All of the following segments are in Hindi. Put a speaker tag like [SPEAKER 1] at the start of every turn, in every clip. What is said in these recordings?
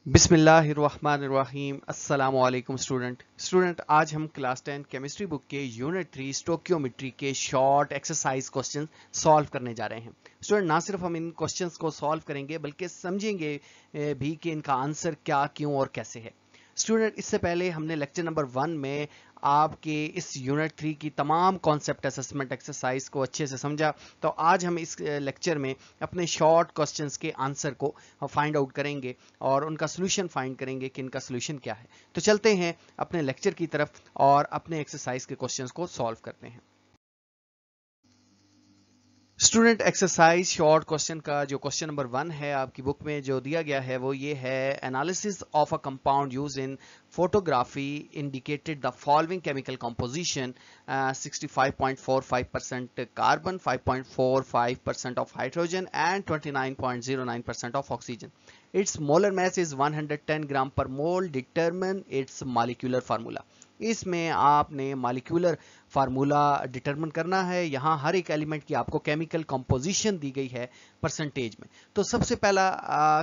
[SPEAKER 1] बिस्मिल्लाहिर्रहमानिर्रहीम अस्सलाम वालेकुम स्टूडेंट आज हम क्लास 10 केमिस्ट्री बुक के यूनिट 3 स्टोकियोमेट्री के शॉर्ट एक्सरसाइज क्वेश्चन सॉल्व करने जा रहे हैं। स्टूडेंट ना सिर्फ हम इन क्वेश्चंस को सॉल्व करेंगे बल्कि समझेंगे भी कि इनका आंसर क्या, क्यों और कैसे है। स्टूडेंट इससे पहले हमने लेक्चर नंबर 1 में आपके इस यूनिट 3 की तमाम कॉन्सेप्ट असेसमेंट एक्सरसाइज को अच्छे से समझा। तो आज हम इस लेक्चर में अपने शॉर्ट क्वेश्चंस के आंसर को फाइंड आउट करेंगे और उनका सोल्यूशन फाइंड करेंगे कि इनका सोल्यूशन क्या है। तो चलते हैं अपने लेक्चर की तरफ और अपने एक्सरसाइज के क्वेश्चंस को सॉल्व करते हैं। स्टूडेंट एक्सरसाइज शॉर्ट क्वेश्चन का जो क्वेश्चन नंबर 1 है आपकी बुक में जो दिया गया है वो ये है, analysis of a compound use in photography indicated the following chemical composition 65.45% carbon, 5.45% of hydrogen and 29.09% of oxygen. It's molar mass is 110 ग्राम पर मोल, डिटरमिन इट्स मॉलिक्यूलर फार्मूला। इसमें आपने मॉलिक्यूलर फार्मूला डिटरमिन करना है। यहाँ हर एक एलिमेंट की आपको केमिकल कंपोजिशन दी गई है परसेंटेज में। तो सबसे पहला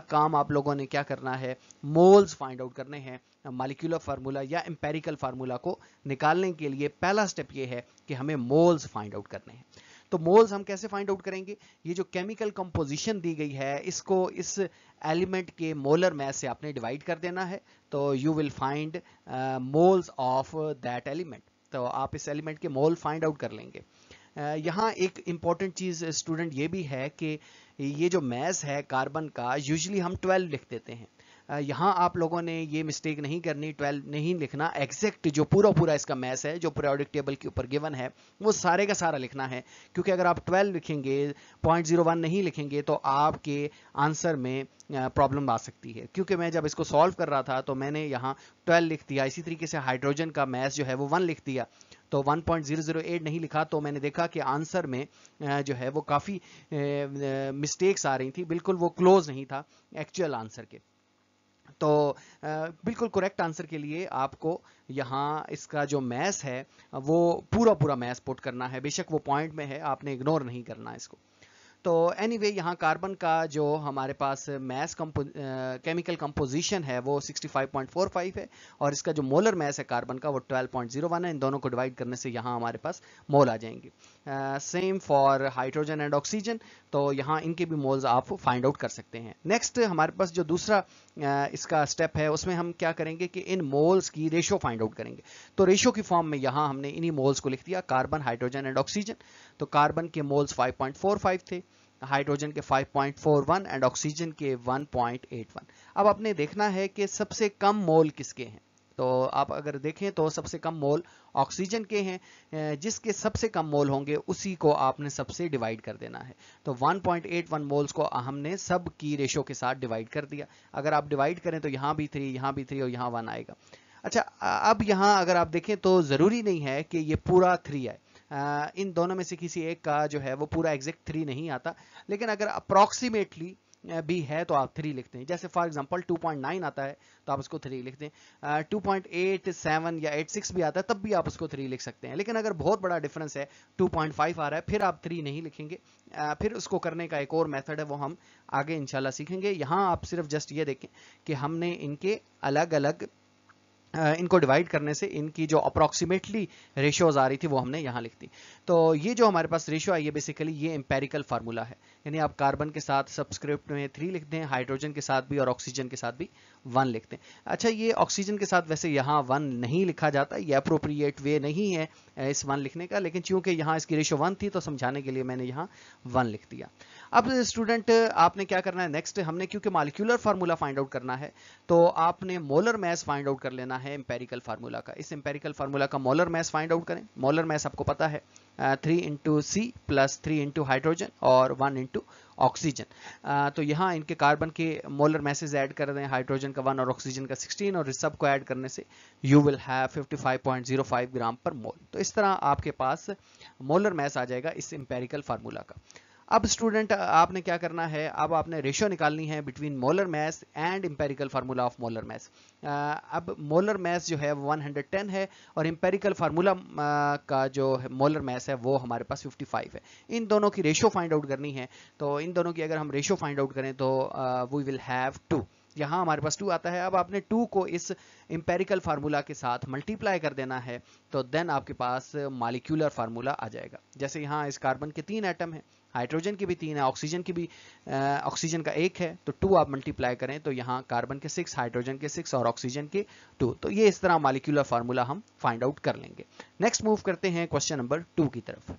[SPEAKER 1] काम आप लोगों ने क्या करना है, मोल्स फाइंड आउट करने हैं। मॉलिक्यूलर फार्मूला या एम्पेरिकल फार्मूला को निकालने के लिए पहला स्टेप ये है कि हमें मोल्स फाइंड आउट करने हैं। तो मोल्स हम कैसे फाइंड आउट करेंगे, ये जो केमिकल कंपोजिशन दी गई है इसको इस एलिमेंट के मोलर मास से आपने डिवाइड कर देना है। तो you will find moles of that element. तो आप इस एलिमेंट के मोल फाइंड आउट कर लेंगे। यहाँ एक इंपॉर्टेंट चीज स्टूडेंट ये भी है कि ये जो मास है कार्बन का यूजुअली हम 12 लिख देते हैं। यहाँ आप लोगों ने ये मिस्टेक नहीं करनी, 12 नहीं लिखना, एग्जैक्ट जो पूरा इसका मास है जो पीरियोडिक टेबल के ऊपर गिवन है वो सारे का सारा लिखना है। क्योंकि अगर आप 12 लिखेंगे, 0.01 नहीं लिखेंगे तो आपके आंसर में प्रॉब्लम आ सकती है। क्योंकि मैं जब इसको सॉल्व कर रहा था तो मैंने यहाँ 12 लिख दिया। इसी तरीके से हाइड्रोजन का मास जो है वो 1 लिख दिया, तो 1.008 नहीं लिखा। तो मैंने देखा कि आंसर में जो है वो काफ़ी मिस्टेक्स आ रही थी, बिल्कुल वो क्लोज नहीं था एक्चुअल आंसर के। तो बिल्कुल करेक्ट आंसर के लिए आपको यहाँ इसका जो मैस है वो पूरा मैस पुट करना है। बेशक वो पॉइंट में है, आपने इग्नोर नहीं करना इसको। तो एनीवे यहाँ कार्बन का जो हमारे पास मैस केमिकल कंपोजिशन है वो 65.45 है और इसका जो मोलर मैस है कार्बन का वो 12.01 है। इन दोनों को डिवाइड करने से यहाँ हमारे पास मोल आ जाएंगे। Same for hydrogen and oxygen. तो यहाँ इनके भी मोल्स आप फाइंड आउट कर सकते हैं। नेक्स्ट हमारे पास जो दूसरा इसका स्टेप है उसमें हम क्या करेंगे कि इन मोल्स की रेशो फाइंड आउट करेंगे। तो रेशो की फॉर्म में यहाँ हमने इन्हीं मोल्स को लिख दिया, कार्बन, हाइड्रोजन एंड ऑक्सीजन। तो कार्बन के मोल्स 5.45 थे, हाइड्रोजन के 5.41 एंड ऑक्सीजन के 1.81। अब आपने देखना है कि सबसे कम मोल किसके हैं। तो आप अगर देखें तो सबसे कम मोल ऑक्सीजन के हैं। जिसके सबसे कम मोल होंगे उसी को आपने सबसे डिवाइड कर देना है। तो 1.81 मोल्स को हमने सब की रेशो के साथ डिवाइड कर दिया। अगर आप डिवाइड करें तो यहाँ भी 3, यहाँ भी 3 और यहाँ 1 आएगा। अच्छा, अब यहाँ अगर आप देखें तो ज़रूरी नहीं है कि ये पूरा 3 आए। इन दोनों में से किसी एक का जो है वो पूरा एग्जैक्ट 3 नहीं आता, लेकिन अगर अप्रॉक्सीमेटली भी है तो आप 3 लिखते हैं। जैसे फॉर एग्जांपल 2.9 आता है तो आप उसको 3 लिखते हैं। 2.87 या 86 भी आता है तब भी आप उसको 3 लिख सकते हैं। लेकिन अगर बहुत बड़ा डिफरेंस है, 2.5 आ रहा है, फिर आप 3 नहीं लिखेंगे। फिर उसको करने का एक और मेथड है, वो हम आगे इंशाल्लाह सीखेंगे। यहाँ आप सिर्फ जस्ट ये देखें कि हमने इनके अलग अलग इनको डिवाइड करने से इनकी जो अप्रॉक्सीमेटली रेशियोज आ रही थी वो हमने यहाँ लिख दी। तो ये जो हमारे पास रेशियो आई है बेसिकली ये एम्पेरिकल फार्मूला है। यानी आप कार्बन के साथ सबस्क्रिप्ट में 3 लिखते हैं, हाइड्रोजन के साथ भी और ऑक्सीजन के साथ भी 1 लिखते हैं। अच्छा, ये ऑक्सीजन के साथ वैसे यहाँ 1 नहीं लिखा जाता, ये अप्रोप्रिएट वे नहीं है इस 1 लिखने का, लेकिन चूंकि यहाँ इसकी रेशियो 1 थी तो समझाने के लिए मैंने यहाँ 1 लिख दिया। अब स्टूडेंट आपने क्या करना है नेक्स्ट, हमने क्योंकि मॉलिक्यूलर फार्मूला फाइंड आउट करना है तो आपने मोलर मास फाइंड आउट कर लेना है एम्पेरिकल फार्मूला का। इस एम्पेरिकल फार्मूला का मोलर मास फाइंड आउट करें। मोलर मास आपको पता है 3 into C plus 3 into hydrogen और 1 इंटू ऑक्सीजन। तो यहाँ इनके कार्बन के मोलर मैसेज ऐड कर दें, हाइड्रोजन का 1 और ऑक्सीजन का 16, और इस सब को ऐड करने से यू विल हैव 55.05 ग्राम पर मोल। तो इस तरह आपके पास मोलर मैस आ जाएगा इस एम्पेरिकल फार्मूला का। अब स्टूडेंट आपने क्या करना है, अब आपने रेशियो निकालनी है between molar mass and empirical formula of molar mass. अब मोलर मास जो है 110 है और एम्पेरिकल फार्मूला का जो मोलर मास है वो हमारे पास 55 है। इन दोनों की रेशियो फाइंड आउट करनी है। तो इन दोनों की अगर हम रेशियो फाइंड आउट करें तो वी विल हैव 2। यहाँ हमारे पास 2 आता है। अब आपने 2 को इस इंपेरिकल फार्मूला के साथ मल्टीप्लाई कर देना है, तो देन आपके पास मॉलिक्यूलर फार्मूला आ जाएगा। जैसे यहाँ इस कार्बन के 3 एटम है, हाइड्रोजन की भी 3 है, ऑक्सीजन की भी ऑक्सीजन का 1 है, तो 2 आप मल्टीप्लाई करें तो यहाँ कार्बन के 6, हाइड्रोजन के 6 और ऑक्सीजन के 2। तो ये इस तरह मॉलिक्यूलर फार्मूला हम फाइंड आउट कर लेंगे। नेक्स्ट मूव करते हैं क्वेश्चन नंबर 2 की तरफ।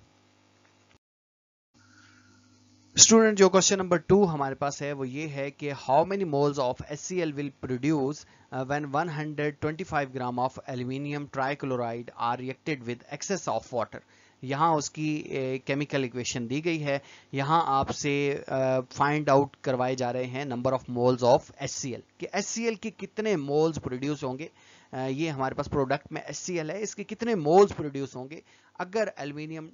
[SPEAKER 1] स्टूडेंट, जो क्वेश्चन नंबर 2 हमारे पास है वो ये है कि how many moles of HCl will produce when 125 gram of aluminium trichloride are reacted with excess of water. यहाँ उसकी केमिकल इक्वेशन दी गई है। यहाँ आपसे फाइंड आउट करवाए जा रहे हैं number of moles of HCl कि HCl के कितने मोल्स प्रोड्यूस होंगे। ये हमारे पास प्रोडक्ट में HCl है, इसके कितने मोल्स प्रोड्यूस होंगे अगर एल्यूमिनियम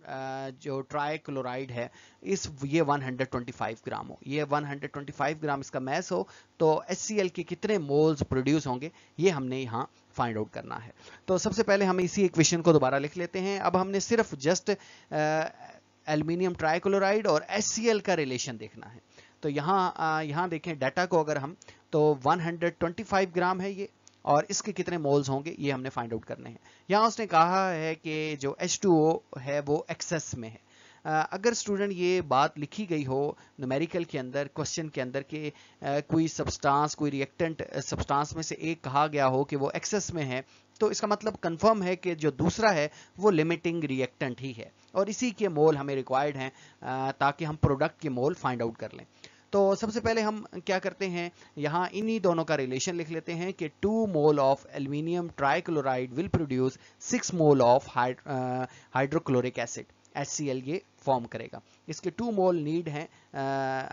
[SPEAKER 1] जो ट्राइक्लोराइड है ये 125 ग्राम हो, ये 125 ग्राम इसका मैस हो, तो HCl के कितने मोल्स प्रोड्यूस होंगे ये हमने यहाँ फाइंड आउट करना है। तो सबसे पहले हम इसी इक्वेशन को दोबारा लिख लेते हैं। अब हमने सिर्फ जस्ट एल्यूमिनियम ट्राइक्लोराइड और HCl का रिलेशन देखना है। तो यहाँ देखें डाटा को, अगर हम तो 125 ग्राम है ये, और इसके कितने मोल्स होंगे ये हमने फाइंड आउट करने हैं। यहाँ उसने कहा है कि जो H2O है वो एक्सेस में है। अगर स्टूडेंट ये बात लिखी गई हो न्यूमेरिकल के अंदर, क्वेश्चन के अंदर कि कोई सब्सटेंस, कोई रिएक्टेंट सब्सटेंस में से एक कहा गया हो कि वो एक्सेस में है, तो इसका मतलब कंफर्म है कि जो दूसरा है वो लिमिटिंग रिएक्टेंट ही है, और इसी के मोल हमें रिक्वायर्ड हैं ताकि हम प्रोडक्ट के मोल फाइंड आउट कर लें। तो सबसे पहले हम क्या करते हैं, यहाँ इन्हीं दोनों का रिलेशन लिख लेते हैं कि 2 mole of aluminium trichloride will produce 6 mole of hydrochloric acid. HCl ये फॉर्म करेगा। इसके 2 मोल नीड हैं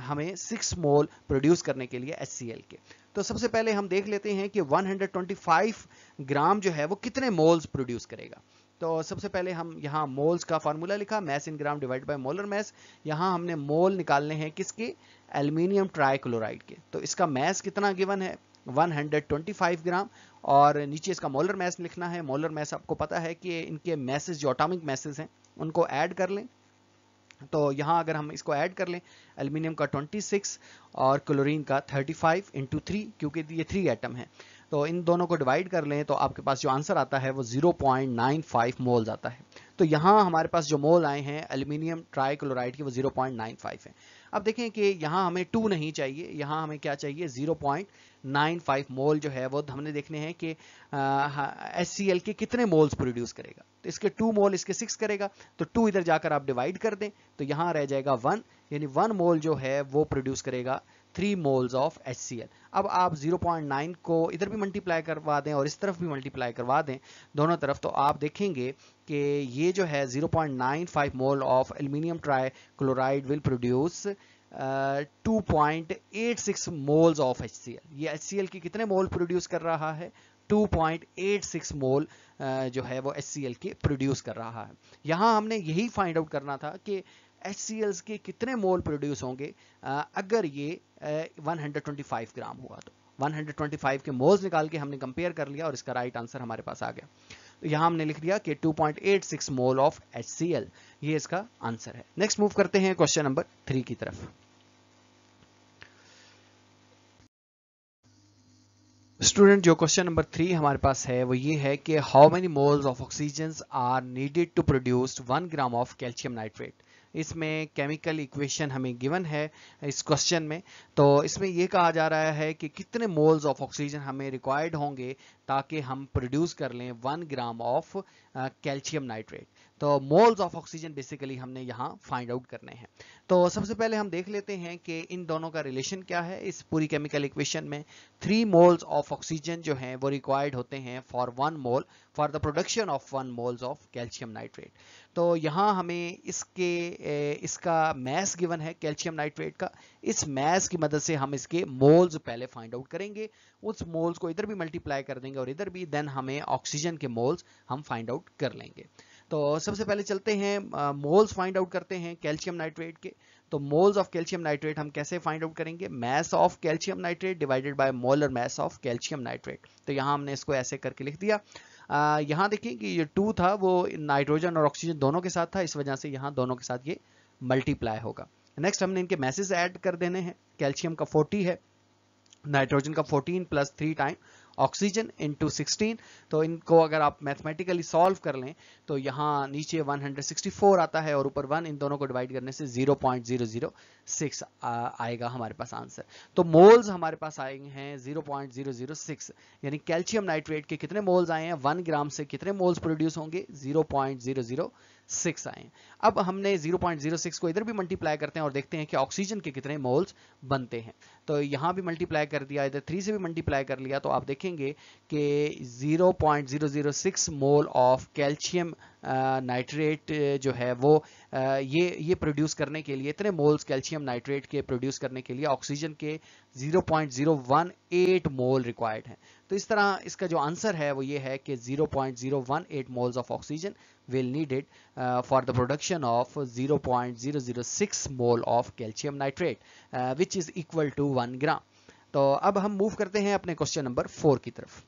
[SPEAKER 1] हमें 6 मोल प्रोड्यूस करने के लिए HCl के। तो सबसे पहले हम देख लेते हैं कि 125 ग्राम जो है वो कितने मोल्स प्रोड्यूस करेगा। तो सबसे पहले हम यहाँ मोल्स का फार्मूला लिखा, mass in gram divide by molar mass. यहाँ हमने मोल निकालने हैं किसके, एल्यूमिनियम ट्राइक्लोराइड के। तो इसका मैस कितना गिवन है, 125 ग्राम, और नीचे इसका मोलर मैस लिखना है। मोलर मैस आपको पता है कि इनके मैसेज जो एटॉमिक मैसेज हैं उनको ऐड कर लें। तो यहाँ अगर हम इसको ऐड कर लें, एल्यूमिनियम का 26 और क्लोरीन का 35 इंटू 3, क्योंकि ये 3 एटम है, तो इन दोनों को डिवाइड कर लें तो आपके पास जो आंसर आता है वो 0.95 मोल्स आता है। तो यहाँ हमारे पास जो मोल आए हैं एल्यूमिनियम ट्राइक्लोराइड के वो 0.95 है। अब देखें कि यहाँ हमें 2 नहीं चाहिए, यहाँ हमें क्या चाहिए, 0.95 मोल जो है वो हमने देखने हैं कि HCl के कितने मोल्स प्रोड्यूस करेगा। तो इसके 2 मोल इसके 6 करेगा, तो 2 इधर जाकर आप डिवाइड कर दें तो यहाँ रह जाएगा 1, यानी 1 मोल जो है वो प्रोड्यूस करेगा 3 मोल्स ऑफ HCl। अब आप 0.9 को इधर भी मल्टीप्लाई करवा दें और इस तरफ भी मल्टीप्लाई करवा दें दोनों तरफ, तो आप देखेंगे कि ये जो है 0.95 mole of aluminium trichloride will produce 2.86 moles of HCl। ये HCl की कितने मोल प्रोड्यूस कर रहा है, 2.86 मोल जो है वो HCl के प्रोड्यूस कर रहा है। यहाँ हमने यही फाइंड आउट करना था कि HCl के कितने मोल प्रोड्यूस होंगे अगर ये 125 ग्राम हुआ। तो 125 के मोल्स निकाल के हमने कंपेयर कर लिया और इसका राइट आंसर हमारे पास आ गया। तो यहाँ हमने लिख दिया कि 2.86 मोल ऑफ HCl, ये इसका आंसर है। नेक्स्ट मूव करते हैं क्वेश्चन नंबर 3 की तरफ। स्टूडेंट, जो क्वेश्चन नंबर 3 हमारे पास है वो ये है कि how many moles of oxygen are needed to produce 1 gram of calcium nitrate. इसमें केमिकल इक्वेशन हमें गिवन है इस क्वेश्चन में। तो इसमें यह कहा जा रहा है कि कितने मोल्स ऑफ ऑक्सीजन हमें रिक्वायर्ड होंगे ताकि हम प्रोड्यूस कर लें 1 ग्राम ऑफ कैल्शियम नाइट्रेट। तो मोल्स ऑफ ऑक्सीजन बेसिकली हमने यहाँ फाइंड आउट करने हैं। तो सबसे पहले हम देख लेते हैं कि इन दोनों का रिलेशन क्या है। इस पूरी केमिकल इक्वेशन में 3 मोल्स ऑफ ऑक्सीजन जो हैं वो रिक्वायर्ड होते हैं for 1 mole for the production of 1 moles of calcium nitrate. तो यहाँ हमें इसका मैस गिवन है कैल्शियम नाइट्रेट का। इस मैस की मदद से हम इसके मोल्स पहले फाइंड आउट करेंगे, उस मोल्स को इधर भी मल्टीप्लाई कर देंगे और इधर भी, देन हमें ऑक्सीजन के मोल्स हम फाइंड आउट कर लेंगे। तो सबसे पहले चलते हैं मोल्स फाइंड आउट करते हैं कैल्शियम नाइट्रेट के। तो मोल्स ऑफ कैल्शियम नाइट्रेट हम कैसे फाइंड आउट करेंगे, mass of calcium nitrate divided by molar mass of calcium nitrate. तो यहाँ हमने इसको ऐसे करके लिख दिया। यहाँ देखिए कि ये 2 था वो नाइट्रोजन और ऑक्सीजन दोनों के साथ था, इस वजह से यहाँ दोनों के साथ ये मल्टीप्लाई होगा। नेक्स्ट हमने इनके मैसेज ऐड कर देने हैं। कैल्शियम का 40 है, नाइट्रोजन का 14 प्लस 3 टाइम ऑक्सीजन इंटू 16। तो इनको अगर आप मैथमेटिकली सॉल्व कर लें तो यहाँ नीचे 164 आता है और ऊपर 1, इन दोनों को डिवाइड करने से 0.006 आएगा हमारे पास आंसर। तो मोल्स हमारे पास आए हैं 0.006, यानी कैल्शियम नाइट्रेट के कितने मोल्स आए हैं, 1 ग्राम से कितने मोल्स प्रोड्यूस होंगे, 0.006 आए हैं। अब हमने 0.06 को इधर भी मल्टीप्लाई करते हैं और देखते हैं कि ऑक्सीजन के कितने मोल्स बनते हैं। तो यहाँ भी मल्टीप्लाई कर दिया, इधर 3 से भी मल्टीप्लाई कर लिया, तो आप देखेंगे कि 0.006 मोल ऑफ कैल्शियम नाइट्रेट जो है वो ये प्रोड्यूस करने के लिए, इतने मोल्स कैल्शियम नाइट्रेट के प्रोड्यूस करने के लिए ऑक्सीजन के 0.018 मोल रिक्वायर्ड है। तो इस तरह इसका जो आंसर है वो ये है कि 0.018 moles of oxygen will needed for the production of 0.006 mole of calcium nitrate which is equal to 1 gram। तो अब हम मूव करते हैं अपने क्वेश्चन नंबर 4 की तरफ।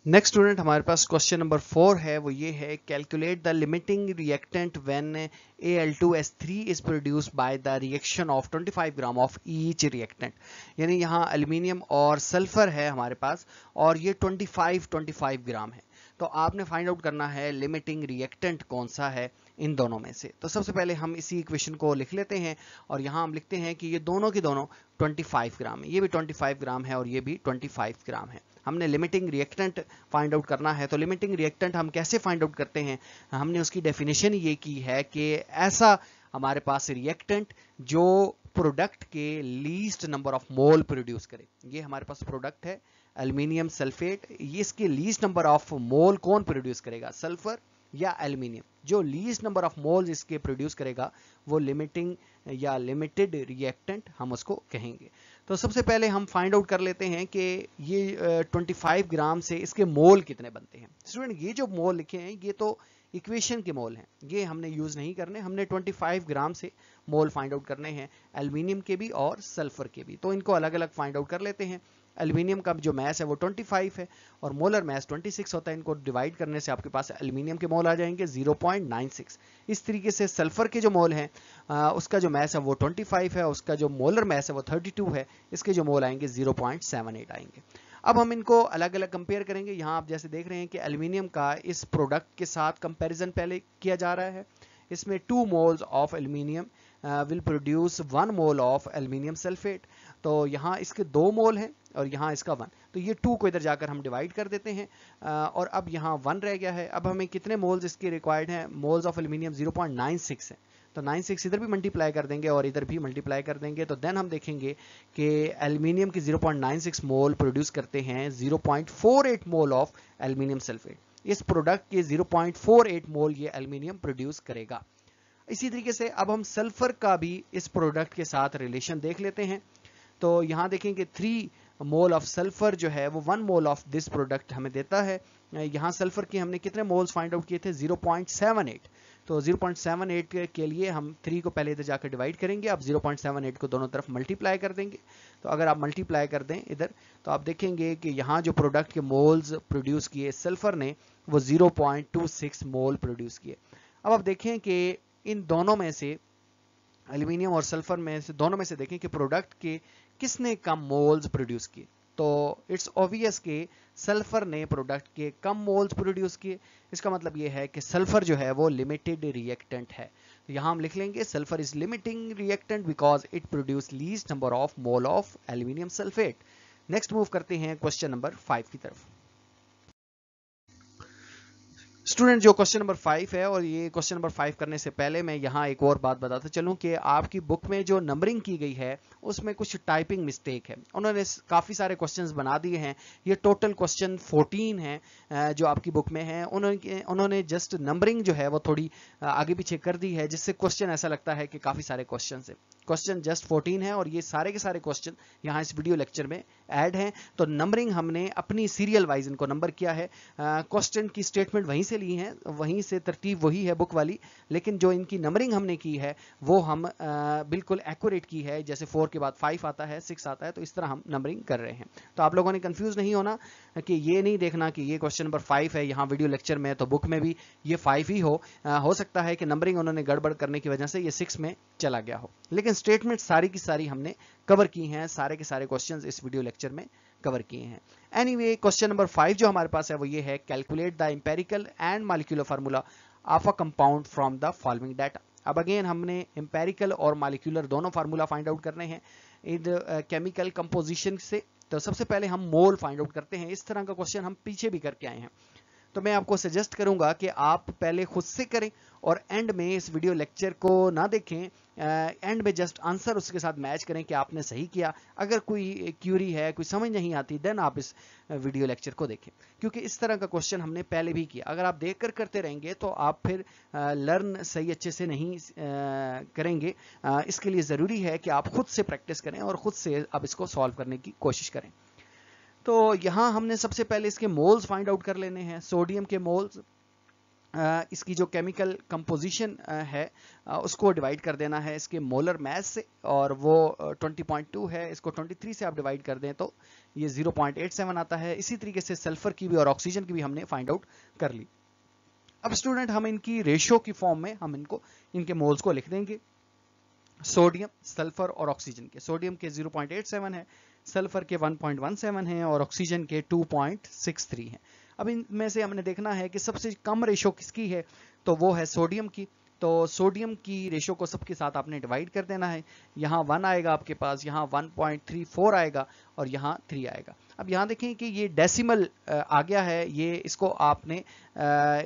[SPEAKER 1] नेक्स्ट स्टूडेंट हमारे पास क्वेश्चन नंबर 4 है, वो ये है calculate the limiting reactant when Al2S3 is produced by the reaction of 25 gram of each reactant. यानी यहाँ एल्यूमिनियम और सल्फर है हमारे पास और ये 25 ग्राम है। तो आपने फाइंड आउट करना है लिमिटिंग रिएक्टेंट कौन सा है इन दोनों में से। तो सबसे पहले हम इसी इक्वेशन को लिख लेते हैं और यहाँ हम लिखते हैं कि ये दोनों की दोनों 25 ग्राम है, ये भी 25 ग्राम है और ये भी 25 ग्राम है। हमने लिमिटिंग रिएक्टेंट फाइंड आउट करना है। तो लिमिटिंग रिएक्टेंट हम कैसे फाइंड आउट करते हैं, हमने उसकी डेफिनेशन ये की है कि ऐसा हमारे पास रिएक्टेंट जो प्रोडक्ट के least number of mole produce करे। ये हमारे पास प्रोडक्ट है एल्यूमिनियम सल्फेट, ये इसके लीस्ट नंबर ऑफ मोल कौन प्रोड्यूस करेगा, सल्फर या एल्यूमिनियम। जो लीस्ट नंबर ऑफ मोल्स इसके प्रोड्यूस करेगा वो लिमिटिंग या लिमिटेड रिएक्टेंट हम उसको कहेंगे। तो सबसे पहले हम फाइंड आउट कर लेते हैं कि ये 25 ग्राम से इसके मोल कितने बनते हैं। स्टूडेंट ये जो मोल लिखे हैं ये तो इक्वेशन के मोल हैं, ये हमने यूज नहीं करने, हमने 25 ग्राम से मोल फाइंड आउट करने हैं एल्यूमिनियम के भी और सल्फर के भी। तो इनको अलग अलग फाइंड आउट कर लेते हैं। एल्यूमिनियम का जो मैस है वो 25 है और मोलर मैस 26 होता है। इनको डिवाइड करने से आपके पास एल्यूमिनियम के मोल आ जाएंगे 0.96। इस तरीके से सल्फर के जो मोल हैं उसका जो मैस है वो 25 है, उसका जो मोलर मैस है वो 32 है, इसके जो मोल आएंगे 0.78 आएंगे। अब हम इनको अलग अलग कंपेयर करेंगे। यहाँ आप जैसे देख रहे हैं कि एल्यूमिनियम का इस प्रोडक्ट के साथ कंपैरिजन पहले किया जा रहा है। इसमें 2 moles of aluminium will produce 1 mole of aluminium sulphate. तो यहाँ इसके 2 मोल हैं और यहाँ इसका 1, तो ये 2 को इधर जाकर हम डिवाइड कर देते हैं और अब यहाँ 1 रह गया है। अब हमें कितने मोल्स इसके रिक्वायर्ड हैं, मोल्स ऑफ एल्यूमिनियम 0.96 है, तो 96 इधर भी मल्टीप्लाई कर देंगे और इधर भी मल्टीप्लाई कर देंगे। तो देन हम देखेंगे कि एल्यूमिनियम की 0.96 मोल प्रोड्यूस करते हैं 0.48 मोल ऑफ एल्यूमिनियम सल्फेट। इस प्रोडक्ट के 0.48 मोल ये एल्यूमिनियम प्रोड्यूस करेगा। इसी तरीके से अब हम सल्फर का भी इस प्रोडक्ट के साथ रिलेशन देख लेते हैं। तो यहाँ देखेंगे 3 मोल ऑफ सल्फर जो है वो 1 मोल ऑफ दिस प्रोडक्ट हमें देता है। यहाँ सल्फर के हमने कितने मोल्स फाइंड आउट किए थे, 0.78। तो 0.78 के लिए हम 3 को पहले इधर जाकर डिवाइड करेंगे, अब 0.78 को दोनों तरफ मल्टीप्लाई कर देंगे। तो अगर आप मल्टीप्लाई कर दें इधर तो आप देखेंगे कि यहाँ जो प्रोडक्ट के मोल्स प्रोड्यूस किए सल्फर ने वो 0.26 मोल प्रोड्यूस किए। अब आप देखें कि इन दोनों में से एल्यूमिनियम और सल्फर में से दोनों में से देखें कि प्रोडक्ट के किसने कम मोल्स प्रोड्यूस किए। तो इट्स ऑब्वियस कि सल्फर ने प्रोडक्ट के कम मोल्स प्रोड्यूस किए। इसका मतलब ये है कि सल्फर जो है वो लिमिटेड रिएक्टेंट है। तो यहाँ हम लिख लेंगे sulphur is limiting reactant because it produce least number of mole of aluminium sulphate. Next move करते हैं क्वेश्चन नंबर 5 की तरफ। स्टूडेंट जो क्वेश्चन नंबर 5 है, और ये क्वेश्चन नंबर 5 करने से पहले मैं यहाँ एक और बात बताता चलूँ कि आपकी बुक में जो नंबरिंग की गई है उसमें कुछ टाइपिंग मिस्टेक है। उन्होंने काफ़ी सारे क्वेश्चंस बना दिए हैं, ये टोटल क्वेश्चन 14 हैं जो आपकी बुक में है। उन्होंने जस्ट नंबरिंग जो है वो थोड़ी आगे पीछे कर दी है, जिससे क्वेश्चन ऐसा लगता है कि काफ़ी सारे क्वेश्चन है। क्वेश्चन जस्ट 14 है और ये सारे के सारे क्वेश्चन यहाँ इस वीडियो लेक्चर में ऐड हैं। तो नंबरिंग हमने अपनी सीरियल वाइज इनको नंबर किया है। क्वेश्चन की स्टेटमेंट वहीं से ली है, वहीं से तरतीब वही है बुक वाली, लेकिन जो इनकी नंबरिंग हमने की है वो हम बिल्कुल एक्यूरेट की है। जैसे 4 के बाद 5 आता है, 6 आता है, तो इस तरह हम नंबरिंग कर रहे हैं। तो आप लोगों ने कंफ्यूज नहीं होना कि ये नहीं देखना कि ये क्वेश्चन नंबर 5 है यहाँ वीडियो लेक्चर में तो बुक में भी ये 5 ही हो सकता है कि नंबरिंग उन्होंने गड़बड़ करने की वजह से ये 6 में चला गया हो। लेकिन लेकिन स्टेटमेंट सारी की सारी हमने कवर की हैं, सारे के सारे क्वेश्चंस इस वीडियो लेक्चर में कवर किए हैं। एनीवे, क्वेश्चन नंबर 5 जो हमारे पास है वो ये है, calculate the empirical and molecular formula of a compound from the following data. अब अगेन हमने एम्पेरिकल और मॉलिक्यूलर दोनों फार्मूला फाइंड आउट करने हैं इन केमिकल कंपोजिशन से। तो सबसे पहले हम मोल फाइंड आउट करते हैं। इस तरह का क्वेश्चन हम पीछे भी करके आए हैं, तो मैं आपको सजेस्ट करूंगा कि आप पहले खुद से करें और एंड में इस वीडियो लेक्चर को ना देखें, एंड में जस्ट आंसर उसके साथ मैच करें कि आपने सही किया। अगर कोई क्यूरी है, कोई समझ नहीं आती, देन आप इस वीडियो लेक्चर को देखें, क्योंकि इस तरह का क्वेश्चन हमने पहले भी किया। अगर आप देखकर करते रहेंगे तो आप फिर लर्न सही अच्छे से नहीं करेंगे। इसके लिए ज़रूरी है कि आप खुद से प्रैक्टिस करें और खुद से आप इसको सॉल्व करने की कोशिश करें। तो यहाँ हमने सबसे पहले इसके मोल्स फाइंड आउट कर लेने हैं, सोडियम के मोल्स। इसकी जो केमिकल कंपोजिशन है उसको डिवाइड कर देना है इसके मोलर मास से, और वो 20.2 है। इसको 23 से आप डिवाइड कर दें तो ये 0.87 आता है। इसी तरीके से सल्फर की भी और ऑक्सीजन की भी हमने फाइंड आउट कर ली। अब स्टूडेंट, हम इनकी रेशियो की फॉर्म में हम इनके मोल्स को लिख देंगे। सोडियम, सल्फर और ऑक्सीजन के, सोडियम के 0.87 है, सल्फर के 1.17 है और ऑक्सीजन के 2.63 है। अब इनमें से हमने देखना है कि सबसे कम रेशो किसकी है, तो वो है सोडियम की। तो सोडियम की रेशो को सबके साथ आपने डिवाइड कर देना है। यहाँ 1 आएगा आपके पास, यहाँ 1.34 आएगा और यहाँ 3 आएगा। अब यहाँ देखें कि ये डेसिमल आ गया है, ये इसको आपने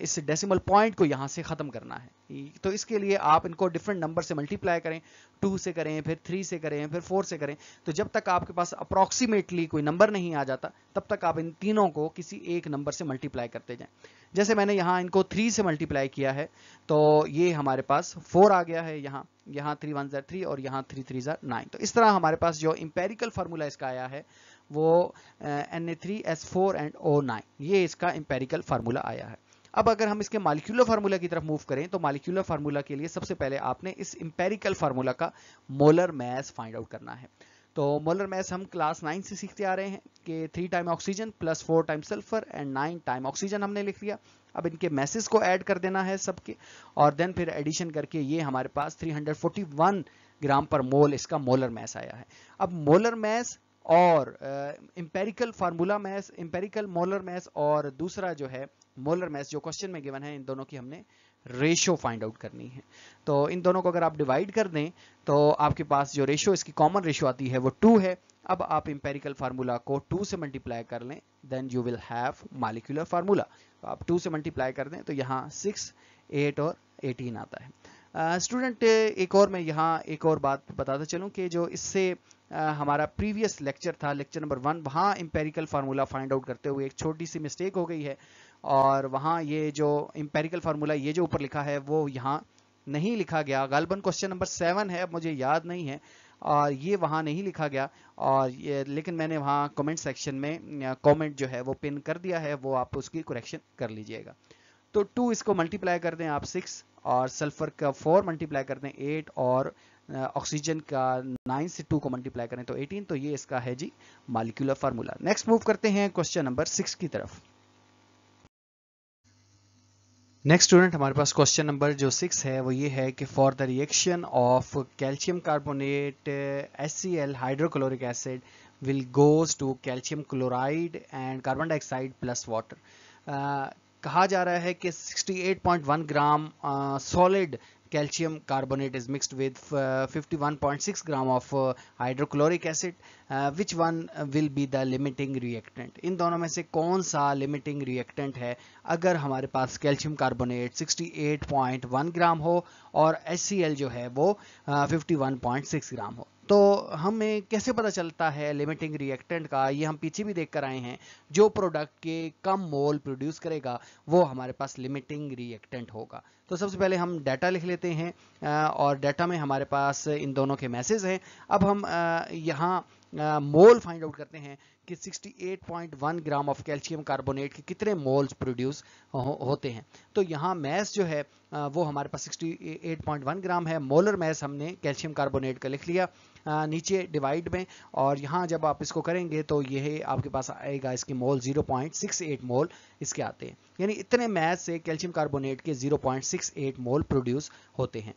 [SPEAKER 1] इस डेसिमल पॉइंट को यहाँ से ख़त्म करना है। तो इसके लिए आप इनको डिफरेंट नंबर से मल्टीप्लाई करें, 2 से करें, फिर 3 से करें, फिर 4 से करें। तो जब तक आपके पास अप्रॉक्सीमेटली कोई नंबर नहीं आ जाता, तब तक आप इन तीनों को किसी एक नंबर से मल्टीप्लाई करते जाएं। जैसे मैंने यहाँ इनको 3 से मल्टीप्लाई किया है तो ये हमारे पास 4 आ गया है। यहाँ 3 1 3 और यहाँ 3 3 9। तो इस तरह हमारे पास जो इंपेरिकल फार्मूला इसका आया है वो Na3S4 एंड O9, ये इसका इंपेरिकल फार्मूला आया है। अब अगर हम इसके मॉलिक्यूलर फार्मूला की तरफ मूव करें तो मॉलिक्यूलर फार्मूला के लिए सबसे पहले आपने इस इंपेरिकल फार्मूला का मोलर मास फाइंड आउट करना है। तो मोलर मास हम क्लास 9 से सीखते आ रहे हैं कि 3 time oxygen plus 4 time sulphur and 9 time oxygen हमने लिख लिया। अब इनके मैसेज को ऐड कर देना है सबके, और देन फिर एडिशन करके ये हमारे पास 341 ग्राम पर मोल इसका मोलर मास आया है। अब मोलर मास और empirical formula mass, empirical molar mass और दूसरा जो है मोलर मास जो क्वेश्चन में गिवन है, इन दोनों की हमने रेशो फाइंड आउट करनी है। तो इन दोनों को अगर आप डिवाइड कर दें तो आपके पास जो रेशो, इसकी कॉमन रेशो आती है वो 2 है। अब आप इंपेरिकल फार्मूला को 2 से मल्टीप्लाई कर लें, then you will have molecular formula. तो आप 2 से मल्टीप्लाई कर दें तो यहाँ 6, 8 और 18 आता है। स्टूडेंट, एक और मैं यहाँ एक और बात बताता चलूँ कि जो इससे हमारा प्रीवियस लेक्चर था, लेक्चर नंबर 1, वहाँ इंपेरिकल फार्मूला फाइंड आउट करते हुए एक छोटी सी मिस्टेक हो गई है, और वहाँ ये जो इंपेरिकल फार्मूला ये जो ऊपर लिखा है वो यहाँ नहीं लिखा गया। गालबन क्वेश्चन नंबर 7 है, अब मुझे याद नहीं है, और ये वहाँ नहीं लिखा गया, और ये लेकिन मैंने वहाँ कमेंट सेक्शन में कमेंट जो है वो पिन कर दिया है, वो आप उसकी करेक्शन कर लीजिएगा। तो 2 इसको मल्टीप्लाई कर दें आप 6, और सल्फर का 4 मल्टीप्लाई कर दें 8, और ऑक्सीजन का 9 से 2 को मल्टीप्लाई करें तो 18। तो ये इसका है जी मॉलिक्यूलर फार्मूला। नेक्स्ट मूव करते हैं क्वेश्चन नंबर 6 की तरफ। नेक्स्ट स्टूडेंट, हमारे पास क्वेश्चन नंबर जो 6 है वो ये है कि for the reaction of calcium carbonate HCl hydrochloric acid will goes to calcium chloride and carbon dioxide plus water. कहा जा रहा है कि 68.1 gram solid calcium carbonate is mixed with 51.6 gram of hydrochloric acid. Which one will be the limiting reactant? इन दोनों में से कौन सा limiting reactant है अगर हमारे पास कैल्शियम कार्बोनेट 68.1 ग्राम हो और HCl जो है वो 51.6 ग्राम हो? तो हमें कैसे पता चलता है लिमिटिंग रिएक्टेंट का? ये हम पीछे भी देख कर आए हैं, जो प्रोडक्ट के कम मोल प्रोड्यूस करेगा वो हमारे पास लिमिटिंग रिएक्टेंट होगा। तो सबसे पहले हम डाटा लिख लेते हैं, और डाटा में हमारे पास इन दोनों के मैसेज हैं। अब हम यहाँ मोल फाइंड आउट करते हैं कि 68.1 ग्राम ऑफ कैल्शियम कार्बोनेट के कितने मोल्स प्रोड्यूस होते हैं। तो यहाँ मैस जो है वो हमारे पास 68.1 ग्राम है। मोलर मैस हमने कैल्शियम कार्बोनेट का लिख लिया। नीचे डिवाइड में, और यहाँ जब आप इसको करेंगे तो यह आपके पास आएगा, इसके मोल 0.68 मोल इसके आते हैं, यानी इतने मैस से कैल्शियम कार्बोनेट के 0.68 मोल प्रोड्यूस होते हैं।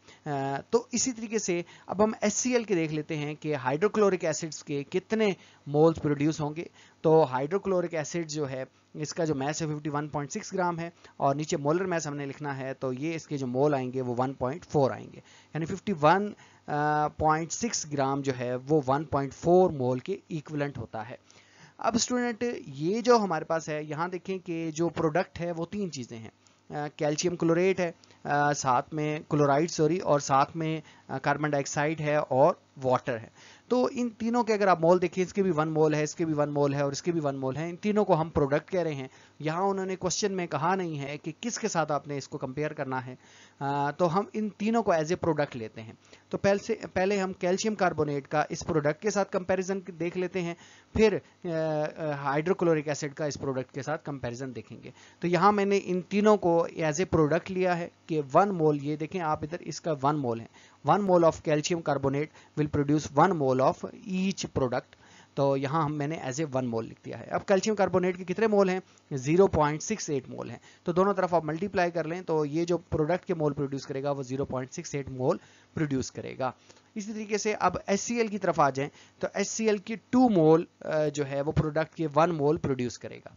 [SPEAKER 1] तो इसी तरीके से अब हम HCl के देख लेते हैं कि हाइड्रोक्लोरिक एसिड्स के कितने मोल्स प्रोड्यूस होंगे। तो हाइड्रोक्लोरिक एसिड जो है इसका जो मैस है 51.6 ग्राम है, और नीचे मोलर मैस हमने लिखना है, तो ये इसके जो मोल आएंगे वो 1.4 आएंगे, यानी 51.6 ग्राम जो है वो 1.4 मोल के इक्विवेलेंट होता है। अब स्टूडेंट ये जो हमारे पास है, यहाँ देखें कि जो प्रोडक्ट है वो तीन चीज़ें हैं, कैल्शियम क्लोरेट है, साथ में क्लोराइड सॉरी, और साथ में कार्बन डाइऑक्साइड है और वाटर है। तो इन तीनों के अगर आप मोल देखें, इसके भी 1 मोल है, इसके भी 1 मोल है और इसके भी 1 मोल है, इन तीनों को हम प्रोडक्ट कह रहे हैं। यहाँ उन्होंने क्वेश्चन में कहा नहीं है कि किसके साथ आपने इसको कंपेयर करना है, तो हम इन तीनों को एज ए प्रोडक्ट लेते हैं। तो पहले हम कैल्शियम कार्बोनेट का इस प्रोडक्ट के साथ कंपैरिजन देख लेते हैं, फिर हाइड्रोक्लोरिक एसिड का इस प्रोडक्ट के साथ कंपैरिजन देखेंगे। तो यहाँ मैंने इन तीनों को एज ए प्रोडक्ट लिया है कि 1 मोल, ये देखें आप इधर, इसका 1 मोल है, 1 mole of calcium carbonate will produce 1 mole of each product. तो यहाँ मैंने एज ए 1 मोल लिख दिया है। अब कैल्शियम कार्बोनेट के कितने मोल हैं, 0.68 मोल हैं। तो दोनों तरफ आप मल्टीप्लाई कर लें तो ये जो प्रोडक्ट के मोल प्रोड्यूस करेगा वो 0.68 मोल प्रोड्यूस करेगा। इसी तरीके से अब HCl की तरफ आ जाएं, तो HCl की 2 मोल जो है वो प्रोडक्ट के 1 मोल प्रोड्यूस करेगा।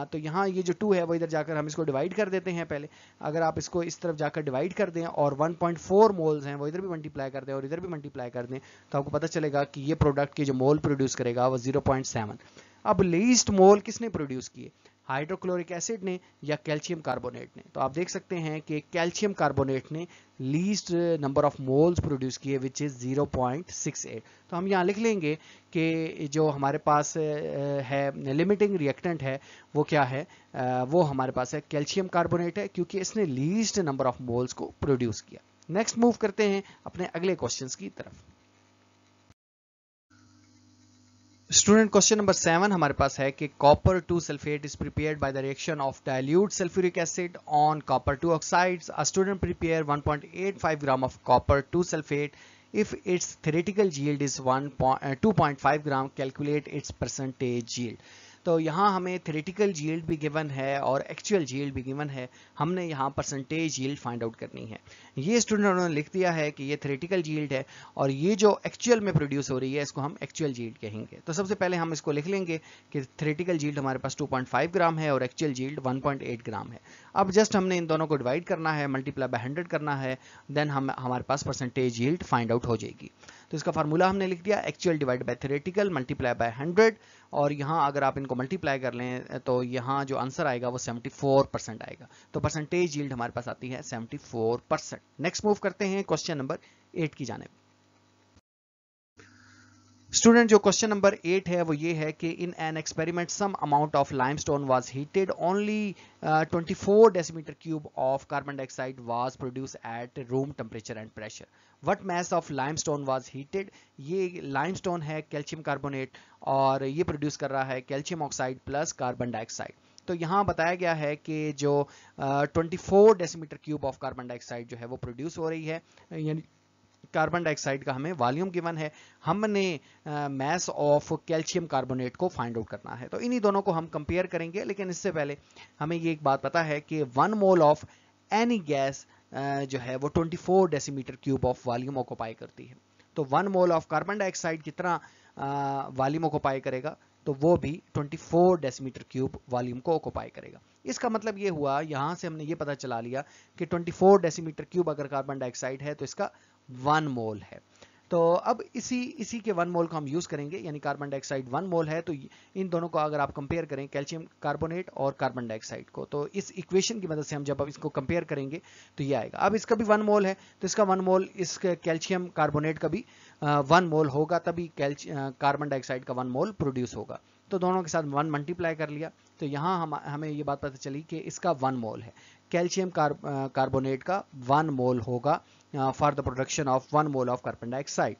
[SPEAKER 1] तो यहाँ ये जो 2 है वो इधर जाकर हम इसको डिवाइड कर देते हैं। पहले अगर आप इसको इस तरफ जाकर डिवाइड कर दें और 1.4 मोल्स हैं वो इधर भी मल्टीप्लाई कर दें और इधर भी मल्टीप्लाई कर दें, तो आपको पता चलेगा कि ये प्रोडक्ट के जो मोल प्रोड्यूस करेगा वो 0.7। अब लीस्ट मोल किसने प्रोड्यूस किए, हाइड्रोक्लोरिक एसिड ने या कैल्शियम कार्बोनेट ने? तो आप देख सकते हैं कि कैल्शियम कार्बोनेट ने least number of moles produce किए विच इज 0.68। तो हम यहाँ लिख लेंगे कि जो हमारे पास है लिमिटिंग रिएक्टेंट है वो क्या है, वो हमारे पास है कैल्शियम कार्बोनेट है, क्योंकि इसने लीस्ट नंबर ऑफ मोल्स को प्रोड्यूस किया। नेक्स्ट मूव करते हैं अपने अगले क्वेश्चंस की तरफ। स्टूडेंट क्वेश्चन नंबर 7 हमारे पास है कि copper 2 sulphate is prepared by the reaction of dilute sulphuric acid on copper 2 oxides. A student prepare 1.85 gram of copper 2 sulphate if its theoretical yield is 2.5 gram, calculate its percentage yield। तो यहाँ हमें थ्योरेटिकल यील्ड भी गिवन है और एक्चुअल यील्ड भी गिवन है, हमने यहाँ परसेंटेज यील्ड फाइंड आउट करनी है। ये स्टूडेंट उन्होंने लिख दिया है कि ये थ्योरेटिकल यील्ड है और ये जो एक्चुअल में प्रोड्यूस हो रही है इसको हम एक्चुअल यील्ड कहेंगे। तो सबसे पहले हम इसको लिख लेंगे कि थ्योरेटिकल यील्ड हमारे पास 2.5 ग्राम है और एक्चुअल यील्ड 1.8 ग्राम है। अब जस्ट हमने इन दोनों को डिवाइड करना है, मल्टीप्लाई बाय 100 करना है, देन हमारे पास परसेंटेज यील्ड फाइंड आउट हो जाएगी। तो इसका फार्मूला हमने लिख दिया, actual divide by theoretical multiply by 100, और यहाँ अगर आप इनको मल्टीप्लाई कर लें तो यहाँ जो आंसर आएगा वो 74% आएगा। तो परसेंटेज यील्ड हमारे पास आती है 74%। नेक्स्ट मूव करते हैं क्वेश्चन नंबर 8 की जानिब। स्टूडेंट जो क्वेश्चन नंबर 8 है वो ये है कि in an experiment some amount of limestone was heated, only 24 decimetre cube of carbon dioxide was produce at room temperature and pressure. What mass of limestone was heated? ये लाइमस्टोन है कैल्शियम कार्बोनेट और ये प्रोड्यूस कर रहा है calcium oxide plus carbon dioxide. तो यहाँ बताया गया है कि जो 24 decimetre cube of carbon dioxide जो है वो प्रोड्यूस हो रही है, यानी कार्बन डाइऑक्साइड का हमें वॉल्यूम गिवन है, हमने मास ऑफ कैल्शियम कार्बोनेट को फाइंड आउट करना है। तो इन्हीं दोनों को हम कंपेयर करेंगे, लेकिन इससे पहले हमें ये एक बात पता है कि 1 मोल ऑफ एनी गैस जो है वो 24 decimetre cube of volume occupy करती है। तो 1 मोल ऑफ कार्बन डाइऑक्साइड कितना वॉल्यूम ऑक्युपाई करेगा? तो वो भी 24 डेसीमीटर क्यूब वॉल्यूम को ऑक्युपाई करेगा। इसका मतलब ये हुआ, यहां से हमने ये पता चला लिया कि 24 डेसीमीटर क्यूब अगर कार्बन डाइऑक्साइड है तो इसका 1 मोल है। तो अब इसी के 1 मोल को हम यूज करेंगे, यानी कार्बन डाइऑक्साइड 1 मोल है। तो इन दोनों को अगर आप कंपेयर करें, कैल्शियम कार्बोनेट और कार्बन डाइऑक्साइड को, तो इस इक्वेशन की मदद से हम जब अब इसको कंपेयर करेंगे तो ये आएगा। अब इसका भी 1 मोल है तो इसका 1 मोल इस कैल्शियम कार्बोनेट का भी 1 मोल होगा, तभी कार्बन डाइऑक्साइड का 1 मोल प्रोड्यूस होगा। तो दोनों के साथ 1 मल्टीप्लाई कर लिया, तो यहाँ हमें ये बात पता चली कि इसका 1 मोल है, कैल्शियम कार्बोनेट का 1 मोल होगा for the production of 1 mole of carbon dioxide.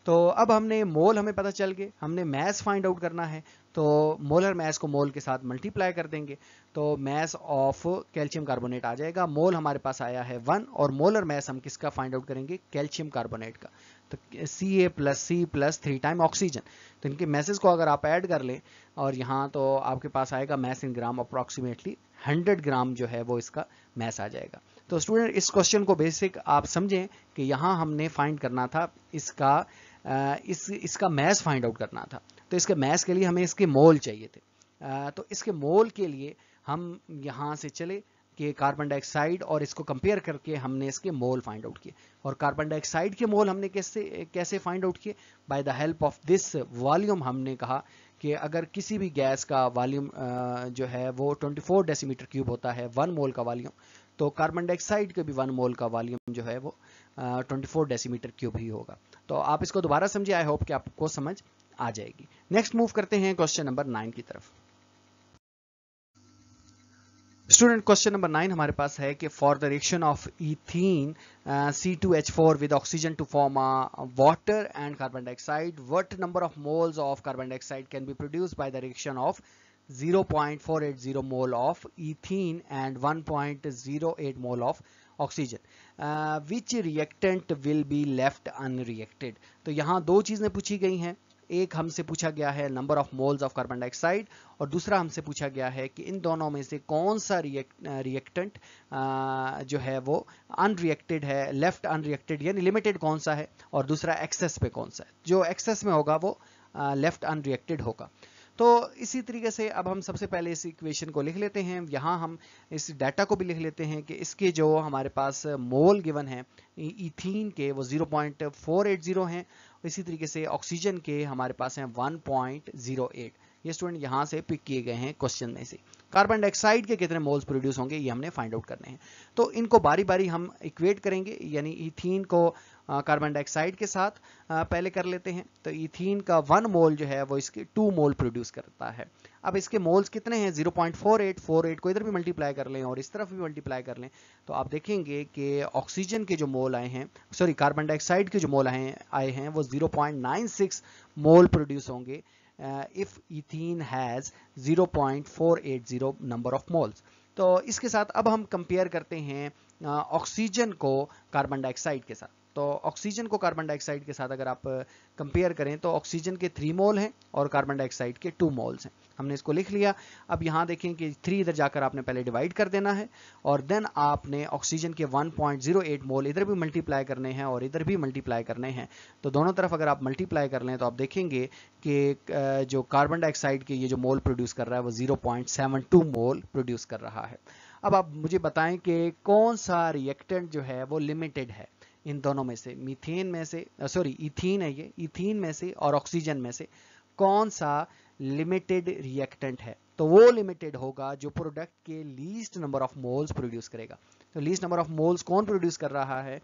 [SPEAKER 1] तो अब हमने मोल हमें पता चल गए, हमने मास फाइंड आउट करना है, तो मोलर मास को मोल के साथ मल्टीप्लाई कर देंगे तो मास ऑफ कैल्शियम कार्बोनेट आ जाएगा। मोल हमारे पास आया है 1 और मोलर मास हम किसका फाइंड आउट करेंगे? कैल्शियम कार्बोनेट का। तो Ca plus C plus 3 time oxygen. तो इनके मैसेज को अगर आप ऐड कर लें और यहाँ तो आपके पास आएगा मैस इन ग्राम अप्रॉक्सीमेटली 100 ग्राम जो है वो इसका मैस आ जाएगा। तो स्टूडेंट इस क्वेश्चन को बेसिक आप समझें कि यहाँ हमने फाइंड करना था इसका मैस फाइंड आउट करना था। तो इसके मैस के लिए हमें इसके मोल चाहिए थे। तो इसके मोल के लिए हम यहाँ से चले कि कार्बन डाइऑक्साइड और इसको कंपेयर करके हमने इसके मोल फाइंड आउट किए। और कार्बन डाइऑक्साइड के मोल हमने कैसे फाइंड आउट किए? By the help of this volume. हमने कहा कि अगर किसी भी गैस का वॉल्यूम जो है वो 24 डेसीमीटर क्यूब होता है 1 मोल का वॉल्यूम, तो कार्बन डाइऑक्साइड के भी 1 मोल का वॉल्यूम जो है वो 24 डेसीमीटर क्यूब ही होगा। तो आप इसको दोबारा समझिए, आई होप कि आपको समझ आ जाएगी। नेक्स्ट मूव करते हैं क्वेश्चन नंबर 9 की तरफ। स्टूडेंट क्वेश्चन नंबर 9 हमारे पास है कि for the reaction of ethene C2H4 with oxygen to form water and carbon dioxide, what number of moles of carbon dioxide can be produced by the reaction of 0.480 mole of ethene and 1.08 mole of oxygen, which reactant will be left unreacted. तो यहाँ दो चीजें पूछी गई हैं। एक हमसे पूछा गया है number of moles of carbon dioxide और दूसरा हमसे पूछा गया है कि इन दोनों में से कौन सा रिएक्टेंट जो है वो अनरिएक्टेड है, लेफ्ट अनरिएक्टेड यानी लिमिटेड कौन सा है, और दूसरा एक्सेस पे कौन सा है। जो एक्सेस में होगा वो लेफ्ट अनरिएक्टेड होगा। तो इसी तरीके से अब हम सबसे पहले इस इक्वेशन को लिख लेते हैं। यहाँ हम इस डाटा को भी लिख लेते हैं कि इसके जो हमारे पास मोल गिवन है इथीन के वो 0.480 हैं, इसी तरीके से ऑक्सीजन के हमारे पास हैं 1.08। ये स्टूडेंट यहाँ से पिक किए गए हैं क्वेश्चन में से। कार्बन डाइऑक्साइड के कितने मोल्स प्रोड्यूस होंगे ये हमने फाइंड आउट करने हैं। तो इनको बारी बारी हम इक्वेट करेंगे, यानी इथीन को कार्बन डाइऑक्साइड के साथ पहले कर लेते हैं। तो इथीन का 1 मोल जो है वो इसके 2 मोल प्रोड्यूस करता है। अब इसके मोल्स कितने हैं? 0.48 को इधर भी मल्टीप्लाई कर लें और इस तरफ भी मल्टीप्लाई कर लें तो आप देखेंगे कि ऑक्सीजन के जो मोल आए हैं, सॉरी कार्बन डाइऑक्साइड के जो मोल आए हैं वो 0.96 मोल प्रोड्यूस होंगे if ethene has 0.480 number of moles. तो इसके साथ अब हम कंपेयर करते हैं ऑक्सीजन को कार्बन डाइऑक्साइड के साथ। तो ऑक्सीजन को कार्बन डाइऑक्साइड के साथ अगर आप कंपेयर करें तो ऑक्सीजन के 3 मोल हैं और कार्बन डाइऑक्साइड के 2 मोल्स हैं। हमने इसको लिख लिया। अब यहाँ देखें कि 3 इधर जाकर आपने पहले डिवाइड कर देना है और देन आपने ऑक्सीजन के 1.08 मोल इधर भी मल्टीप्लाई करने हैं और इधर भी मल्टीप्लाई करने हैं। तो दोनों तरफ अगर आप मल्टीप्लाई कर लें तो आप देखेंगे कि जो कार्बन डाइऑक्साइड के ये जो मोल प्रोड्यूस कर रहा है वो 0.72 मोल प्रोड्यूस कर रहा है। अब आप मुझे बताएं कि कौन सा रिएक्टेंट जो है वो लिमिटेड है इन दोनों में से, मीथेन में से, सॉरी इथीन है ये, इथीन में से और ऑक्सीजन में से कौन सा लिमिटेड रिएक्टेंट है? तो वो लिमिटेड होगा जो प्रोडक्ट के least number of moles produce करेगा। तो लीस्ट नंबर ऑफ मोल्स कौन प्रोड्यूस कर रहा है?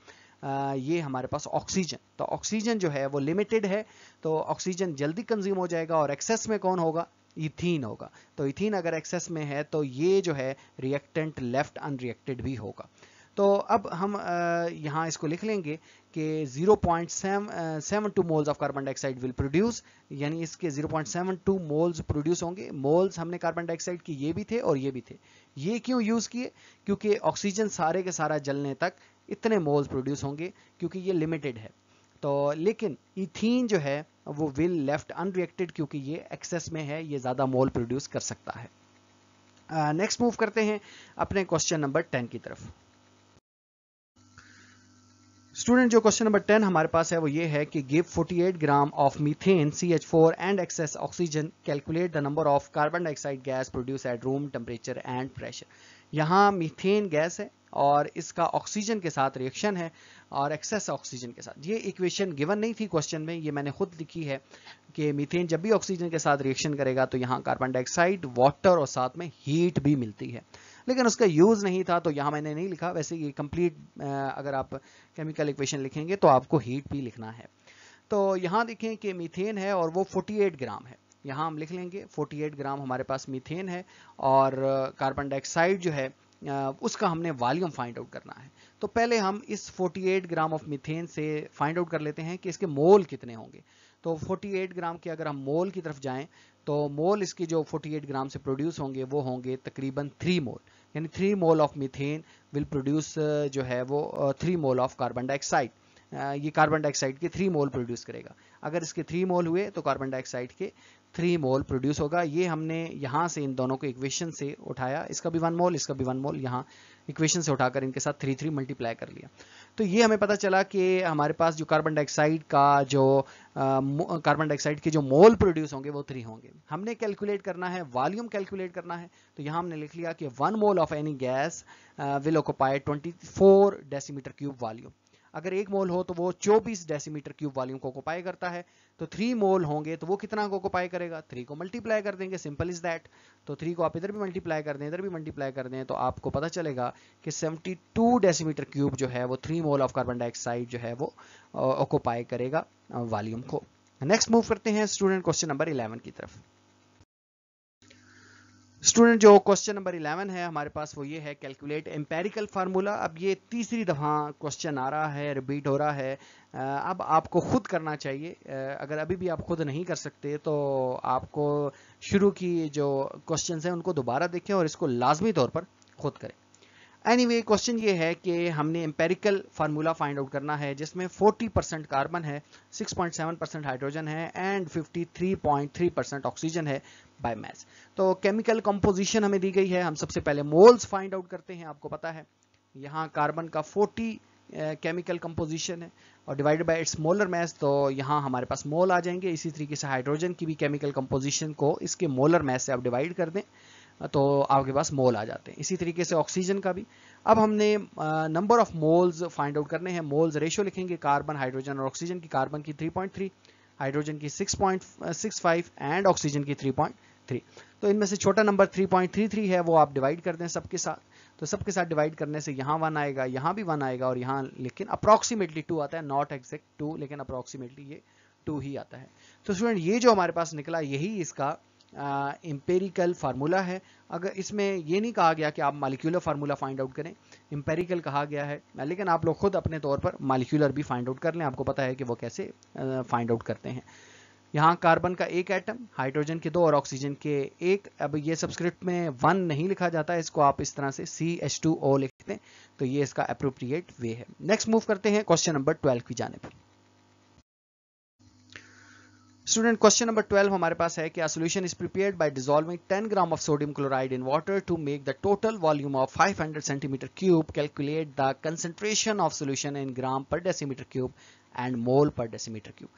[SPEAKER 1] ये हमारे पास ऑक्सीजन। तो ऑक्सीजन जो है वो लिमिटेड है, तो ऑक्सीजन जल्दी कंज्यूम हो जाएगा और एक्सेस में कौन होगा? इथीन होगा। तो इथीन अगर एक्सेस में है तो ये जो है रिएक्टेंट लेफ्ट अनरिएक्टेड भी होगा। तो अब हम यहाँ इसको लिख लेंगे कि 0.72 moles of carbon dioxide will produce, यानी इसके 0.72 मोल्स प्रोड्यूस होंगे। मोल्स हमने कार्बन डाइऑक्साइड के ये भी थे और ये भी थे। ये क्यों यूज किए? क्योंकि ऑक्सीजन सारे के सारा जलने तक इतने मोल्स प्रोड्यूस होंगे क्योंकि ये लिमिटेड है। तो लेकिन इथीन जो है वो विल लेफ्ट अनरिएक्टेड क्योंकि ये एक्सेस में है, ये ज्यादा मोल प्रोड्यूस कर सकता है। नेक्स्ट मूव करते हैं अपने क्वेश्चन नंबर 10 की तरफ। स्टूडेंट जो क्वेश्चन नंबर 10 हमारे पास है वो ये है कि give 48 gram of methane CH4 and excess oxygen, calculate the number of carbon dioxide gas produce at room temperature and pressure. यहाँ मीथेन गैस है और इसका ऑक्सीजन के साथ रिएक्शन है और एक्सेस ऑक्सीजन के साथ। ये इक्वेशन गिवन नहीं थी क्वेश्चन में, ये मैंने खुद लिखी है कि मीथेन जब भी ऑक्सीजन के साथ रिएक्शन करेगा तो यहाँ कार्बन डाइऑक्साइड, वाटर और साथ में हीट भी मिलती है, लेकिन उसका यूज नहीं था तो यहाँ मैंने नहीं लिखा। वैसे ये कंप्लीट अगर आप केमिकल इक्वेशन लिखेंगे तो आपको हीट भी लिखना है। तो यहाँ देखें कि मीथेन है और वो 48 ग्राम है। यहाँ हम लिख लेंगे 48 ग्राम हमारे पास मीथेन है और कार्बन डाइऑक्साइड जो है उसका हमने वॉल्यूम फाइंड आउट करना है। तो पहले हम इस 48 ग्राम ऑफ मीथेन से फाइंड आउट कर लेते हैं कि इसके मोल कितने होंगे। तो 48 ग्राम के अगर हम मोल की तरफ जाएं तो मोल इसके जो 48 ग्राम से प्रोड्यूस होंगे वो होंगे तकरीबन 3 मोल, यानी 3 mole of methane will produce जो है वो 3 मोल ऑफ कार्बन डाइऑक्साइड। ये कार्बन डाइऑक्साइड के 3 मोल प्रोड्यूस करेगा। अगर इसके 3 मोल हुए तो कार्बन डाइऑक्साइड के 3 मोल प्रोड्यूस होगा। ये हमने यहाँ से इन दोनों को इक्वेशन से उठाया, इसका भी 1 मोल, इसका भी 1 मोल, यहाँ इक्वेशन से उठाकर इनके साथ 3 मल्टीप्लाई कर लिया। तो ये हमें पता चला कि हमारे पास जो कार्बन डाइऑक्साइड के जो मोल प्रोड्यूस होंगे वो 3 होंगे। हमने कैलकुलेट करना है, वॉल्यूम कैलकुलेट करना है। तो यहाँ हमने लिख लिया कि 1 mole of any gas will occupy 24 decimetre cube volume. अगर 1 मोल हो तो वो 24 डेसीमीटर क्यूब वॉल्यूम को ऑक्यूपाई करता है। तो 3 मोल होंगे तो वो कितना को ऑक्यूपाई करेगा, 3 को मल्टीप्लाई कर देंगे, सिंपल इज दैट। तो 3 को आप इधर भी मल्टीप्लाई कर दें, इधर भी मल्टीप्लाई कर दें, तो आपको पता चलेगा कि 72 डेसीमीटर क्यूब जो है वो 3 मोल ऑफ कार्बन डाइऑक्साइड जो है वो ऑक्यूपाई करेगा वॉल्यूम को। नेक्स्ट मूव करते हैं स्टूडेंट क्वेश्चन नंबर 11 की तरफ। स्टूडेंट जो क्वेश्चन नंबर 11 है हमारे पास वो ये है, कैलकुलेट एम्पेरिकल फार्मूला। अब ये तीसरी दफा क्वेश्चन आ रहा है, रिपीट हो रहा है। अब आपको खुद करना चाहिए। अगर अभी भी आप खुद नहीं कर सकते तो आपको शुरू की जो क्वेश्चन हैं उनको दोबारा देखें और इसको लाजमी तौर पर खुद करें। एनीवे क्वेश्चन ये है कि हमने एम्पेरिकल फार्मूला फाइंड आउट करना है जिसमें 40% कार्बन है, 6.7% हाइड्रोजन है एंड 53.3% ऑक्सीजन है बाय मास। तो केमिकल कंपोजिशन हमें दी गई है। हम सबसे पहले मोल्स फाइंड आउट करते हैं। आपको पता है यहाँ कार्बन का 40 केमिकल कंपोजिशन है और divided by it's molar mass, तो यहाँ हमारे पास मोल आ जाएंगे। इसी तरीके से हाइड्रोजन की भी केमिकल कंपोजिशन को इसके मोलर मास से आप डिवाइड कर दें तो आपके पास मोल आ जाते हैं। इसी तरीके से ऑक्सीजन का भी। अब हमने number of moles find out करने हैं। मोल्स रेशियो लिखेंगे, कार्बन, हाइड्रोजन और ऑक्सीजन की। कार्बन की 3.3, हाइड्रोजन की 6.65 एंड ऑक्सीजन की 3.3। तो इनमें से छोटा नंबर 3.33 है, वो आप डिवाइड कर दें सबके साथ। तो सबके साथ डिवाइड करने से यहाँ 1 आएगा, यहाँ भी 1 आएगा और यहाँ लेकिन अप्रॉक्सीमेटली 2 आता है, नॉट एग्जैक्ट 2 लेकिन अप्रॉक्सीमेटली ये 2 ही आता है। तो स्टूडेंट ये जो हमारे पास निकला यही इसका एम्पेरिकल फार्मूला है। अगर इसमें ये नहीं कहा गया कि आप मॉलिक्यूलर फार्मूला फाइंड आउट करें, एम्पेरिकल कहा गया है, लेकिन आप लोग खुद अपने तौर पर मॉलिक्यूलर भी फाइंड आउट कर लें। आपको पता है कि वो कैसे फाइंड आउट करते हैं। यहाँ कार्बन का 1 एटम, हाइड्रोजन के 2 और ऑक्सीजन के 1। अब ये सबस्क्रिप्ट में 1 नहीं लिखा जाता है, इसको आप इस तरह से CH2O लिखते हैं। तो ये इसका अप्रोप्रिएट वे है। नेक्स्ट मूव करते हैं क्वेश्चन नंबर 12 की जानिब। स्टूडेंट क्वेश्चन नंबर 12 हमारे पास है कि a solution is prepared by dissolving 10 gram of sodium chloride in water to make the total volume of 500 centimeter cube. Calculate the concentration of solution in gram per decimeter cube and mole per decimeter cube.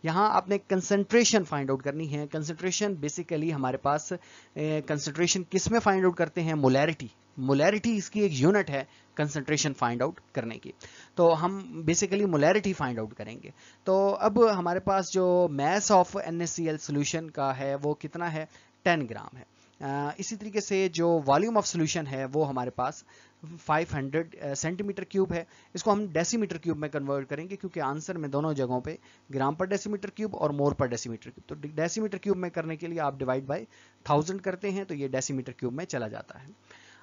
[SPEAKER 1] यहाँ आपने कंसंट्रेशन फाइंड आउट करनी है। कंसंट्रेशन बेसिकली हमारे पास कंसंट्रेशन किस में फाइंड आउट करते हैं, मोलैरिटी। मोलैरिटी इसकी एक यूनिट है कंसंट्रेशन फाइंड आउट करने की। तो हम बेसिकली मोलैरिटी फाइंड आउट करेंगे। तो अब हमारे पास जो मास ऑफ NaCl सोल्यूशन का है वो कितना है, 10 ग्राम है। इसी तरीके से जो वॉल्यूम ऑफ सोल्यूशन है वो हमारे पास 500 सेंटीमीटर क्यूब है। इसको हम डेसीमीटर क्यूब में कन्वर्ट करेंगे क्योंकि आंसर में दोनों जगहों पे ग्राम पर डेसीमीटर क्यूब और मोल पर डेसीमीटर क्यूब। तो डेसीमीटर क्यूब में करने के लिए आप डिवाइड बाय 1000 करते हैं तो ये डेसीमीटर क्यूब में चला जाता है।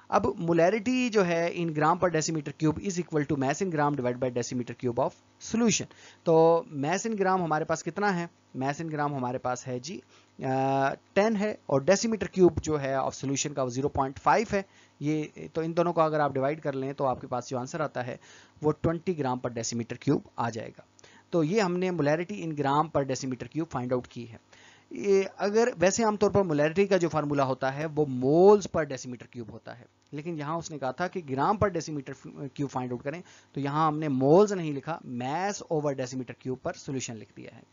[SPEAKER 1] अब मोलैरिटी जो है in gram per decimetre cube is equal to mass in gram divide by decimetre cube of solution. तो मास इन ग्राम हमारे पास कितना है, मास इन ग्राम हमारे पास है जी 10 है और डेसीमीटर क्यूब जो है ऑफ सोल्यूशन का 0.5 है। ये तो इन दोनों को अगर आप डिवाइड कर लें तो आपके पास जो आंसर आता है वो 20 ग्राम पर डेसीमीटर क्यूब आ जाएगा। तो ये हमने मोलैरिटी इन gram per decimetre cube find out की है। ये अगर वैसे आमतौर पर मोलैरिटी का जो फार्मूला होता है वो मोल्स पर डेसीमीटर क्यूब होता है, लेकिन यहाँ उसने कहा था कि ग्राम per decimetre cube find out करें, तो यहाँ हमने मोल्स नहीं लिखा, मास ओवर डेसीमीटर क्यूब पर सोल्यूशन लिख दिया है।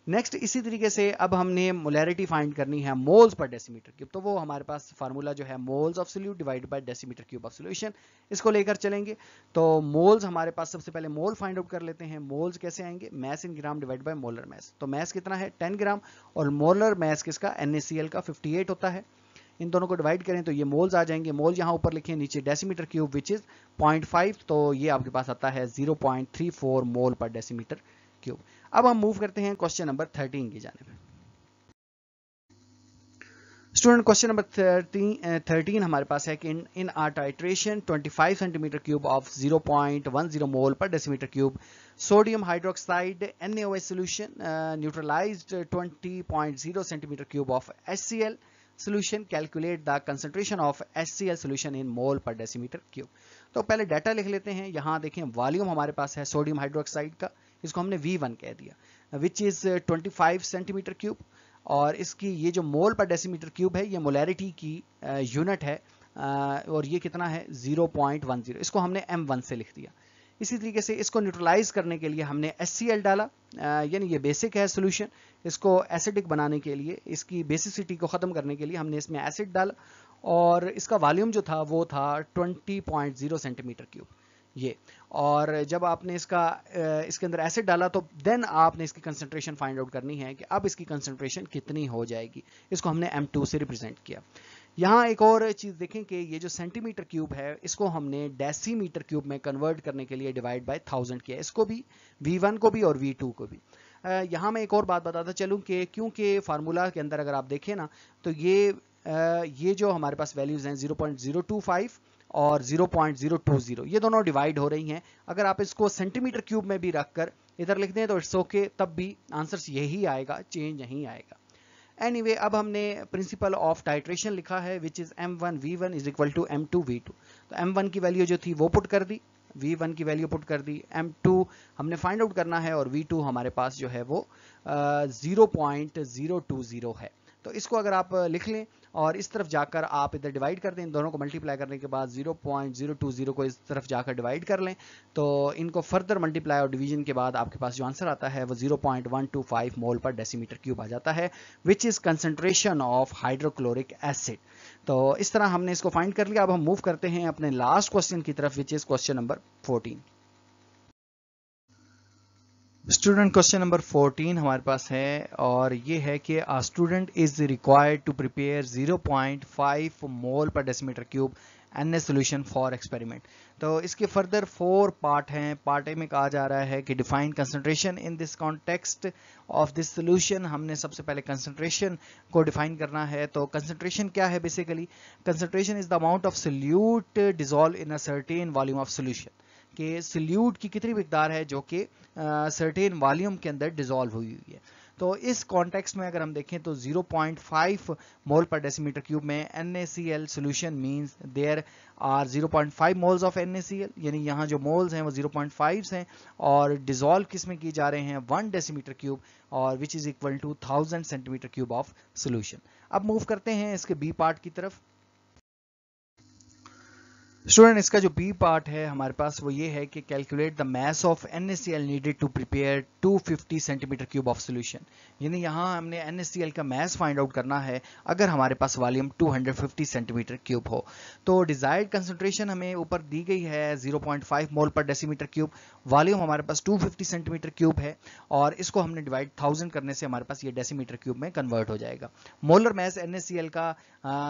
[SPEAKER 1] नेक्स्ट इसी तरीके से अब हमने मोलैरिटी फाइंड करनी है मोल्स पर डेसीमीटर क्यूब। तो वो हमारे पास फार्मूला जो है moles of solute divide by decimetre cube of solution, इसको लेकर चलेंगे। तो मोल्स हमारे पास सबसे पहले मोल फाइंड आउट कर लेते हैं। मोल्स कैसे आएंगे, mass in gram divide by molar mass. तो मास कितना है 10 ग्राम और मोलर मास किसका, NaCl का 58 होता है। इन दोनों को डिवाइड करें तो ये मोल्स आ जाएंगे। मोल यहाँ ऊपर लिखे, नीचे डेसीमीटर क्यूब विच इज 0.5, तो ये आपके पास आता है 0.34 मोल पर डेसीमीटर क्यूब। अब हम मूव करते हैं क्वेश्चन नंबर 13 की जानिब। स्टूडेंट क्वेश्चन नंबर 13 हमारे पास है कि इन are titration 25 centimetre cube of 0.10 mole per decimetre cube sodium hydroxide NaOH solution neutralized 20.0 centimetre cube of HCl solution, calculate the concentration of HCl solution in mole per decimeter cube. तो पहले डाटा लिख लेते हैं। यहाँ देखें वॉल्यूम हमारे पास है सोडियम हाइड्रोक्साइड का, इसको हमने V1 कह दिया, विच इज 25 सेंटीमीटर क्यूब, और इसकी ये जो मोल पर डेसीमीटर क्यूब है ये मोलैरिटी की यूनिट है, और ये कितना है 0.10, इसको हमने M1 से लिख दिया। इसी तरीके से इसको न्यूट्रलाइज करने के लिए हमने HCl डाला, यानी ये बेसिक है सोल्यूशन, इसको एसिडिक बनाने के लिए, इसकी बेसिसिटी को ख़त्म करने के लिए हमने इसमें एसिड डाला, और इसका वॉल्यूम जो था वो था 20.0 सेंटीमीटर क्यूब ये। और जब आपने इसके अंदर एसिड डाला तो देन आपने इसकी कंसंट्रेशन फाइंड आउट करनी है कि अब इसकी कंसंट्रेशन कितनी हो जाएगी, इसको हमने M2 से रिप्रेजेंट किया। यहाँ एक और चीज़ देखें कि ये जो सेंटीमीटर क्यूब है इसको हमने डेसीमीटर क्यूब में कन्वर्ट करने के लिए डिवाइड बाय 1000 किया, इसको भी V1 को भी और V2 को भी। यहाँ मैं एक और बात बताता चलूँ कि क्योंकि फार्मूला के अंदर अगर आप देखें ना तो ये जो हमारे पास वैल्यूज हैं 0.025 और 0.020 ये दोनों डिवाइड हो रही हैं। अगर आप इसको सेंटीमीटर क्यूब में भी रखकर इधर लिख दें तो इट्स ओके, तब भी आंसर यही आएगा, चेंज नहीं आएगा। एनीवे, अब हमने प्रिंसिपल ऑफ टाइट्रेशन लिखा है which is M1 V1 is equal to M2 V2। तो M1 की वैल्यू जो थी वो पुट कर दी, V1 की वैल्यू पुट कर दी, M2 हमने फाइंड आउट करना है और V2 हमारे पास जो है वो 0.020 है। तो इसको अगर आप लिख लें और इस तरफ जाकर आप इधर डिवाइड कर दें, इन दोनों को मल्टीप्लाई करने के बाद 0.020 को इस तरफ जाकर डिवाइड कर लें, तो इनको फर्दर मल्टीप्लाई और डिवीजन के बाद आपके पास जो आंसर आता है वो 0.125 मोल पर डेसीमीटर क्यूब आ जाता है, which is concentration of hydrochloric acid. तो इस तरह हमने इसको फाइंड कर लिया। अब हम मूव करते हैं अपने लास्ट क्वेश्चन की तरफ, which is question number 14। Student question number 14 हमारे पास है, और ये है कि a student is required to prepare 0.5 mole per decimetre cube Na solution for experiment। तो इसके फर्दर 4 पार्ट हैं। पार्ट ए में कहा जा रहा है कि define concentration in this context of this solution. हमने सबसे पहले कंसंट्रेशन को डिफाइन करना है। तो कंसंट्रेशन क्या है? Basically concentration is the amount of solute dissolve in a certain volume of solution, कि सोल्यूट की कितनी मिकदार है जो कि सर्टेन वॉल्यूम के अंदर डिसॉल्व हुई हुई है। तो इस कॉन्टेक्स्ट में अगर हम देखें तो 0.5 मोल पर डेसीमीटर क्यूब में NaCl solution means there are 0.5 moles of NaCl, यानी यहाँ जो मोल्स हैं वो 0.5 हैं, और डिसॉल्व किस में की जा रहे हैं 1 डेसीमीटर क्यूब, और which is equal to 1000 centimetre cube of solution. अब मूव करते हैं इसके बी पार्ट की तरफ। स्टूडेंट, इसका जो बी पार्ट है हमारे पास वो ये है कि calculate the mass of NaCl needed to prepare 250 centimetre cube of solution, यानी यहाँ हमने NaCl का मास फाइंड आउट करना है अगर हमारे पास वॉल्यूम 250 सेंटीमीटर क्यूब हो। तो डिजायर्ड कंसंट्रेशन हमें ऊपर दी गई है 0.5 mole per decimetre cube, volume हमारे पास 250 सेंटीमीटर क्यूब है, और इसको हमने डिवाइड 1000 करने से हमारे पास ये डेसीमीटर क्यूब में कन्वर्ट हो जाएगा। मोलर मास NaCl का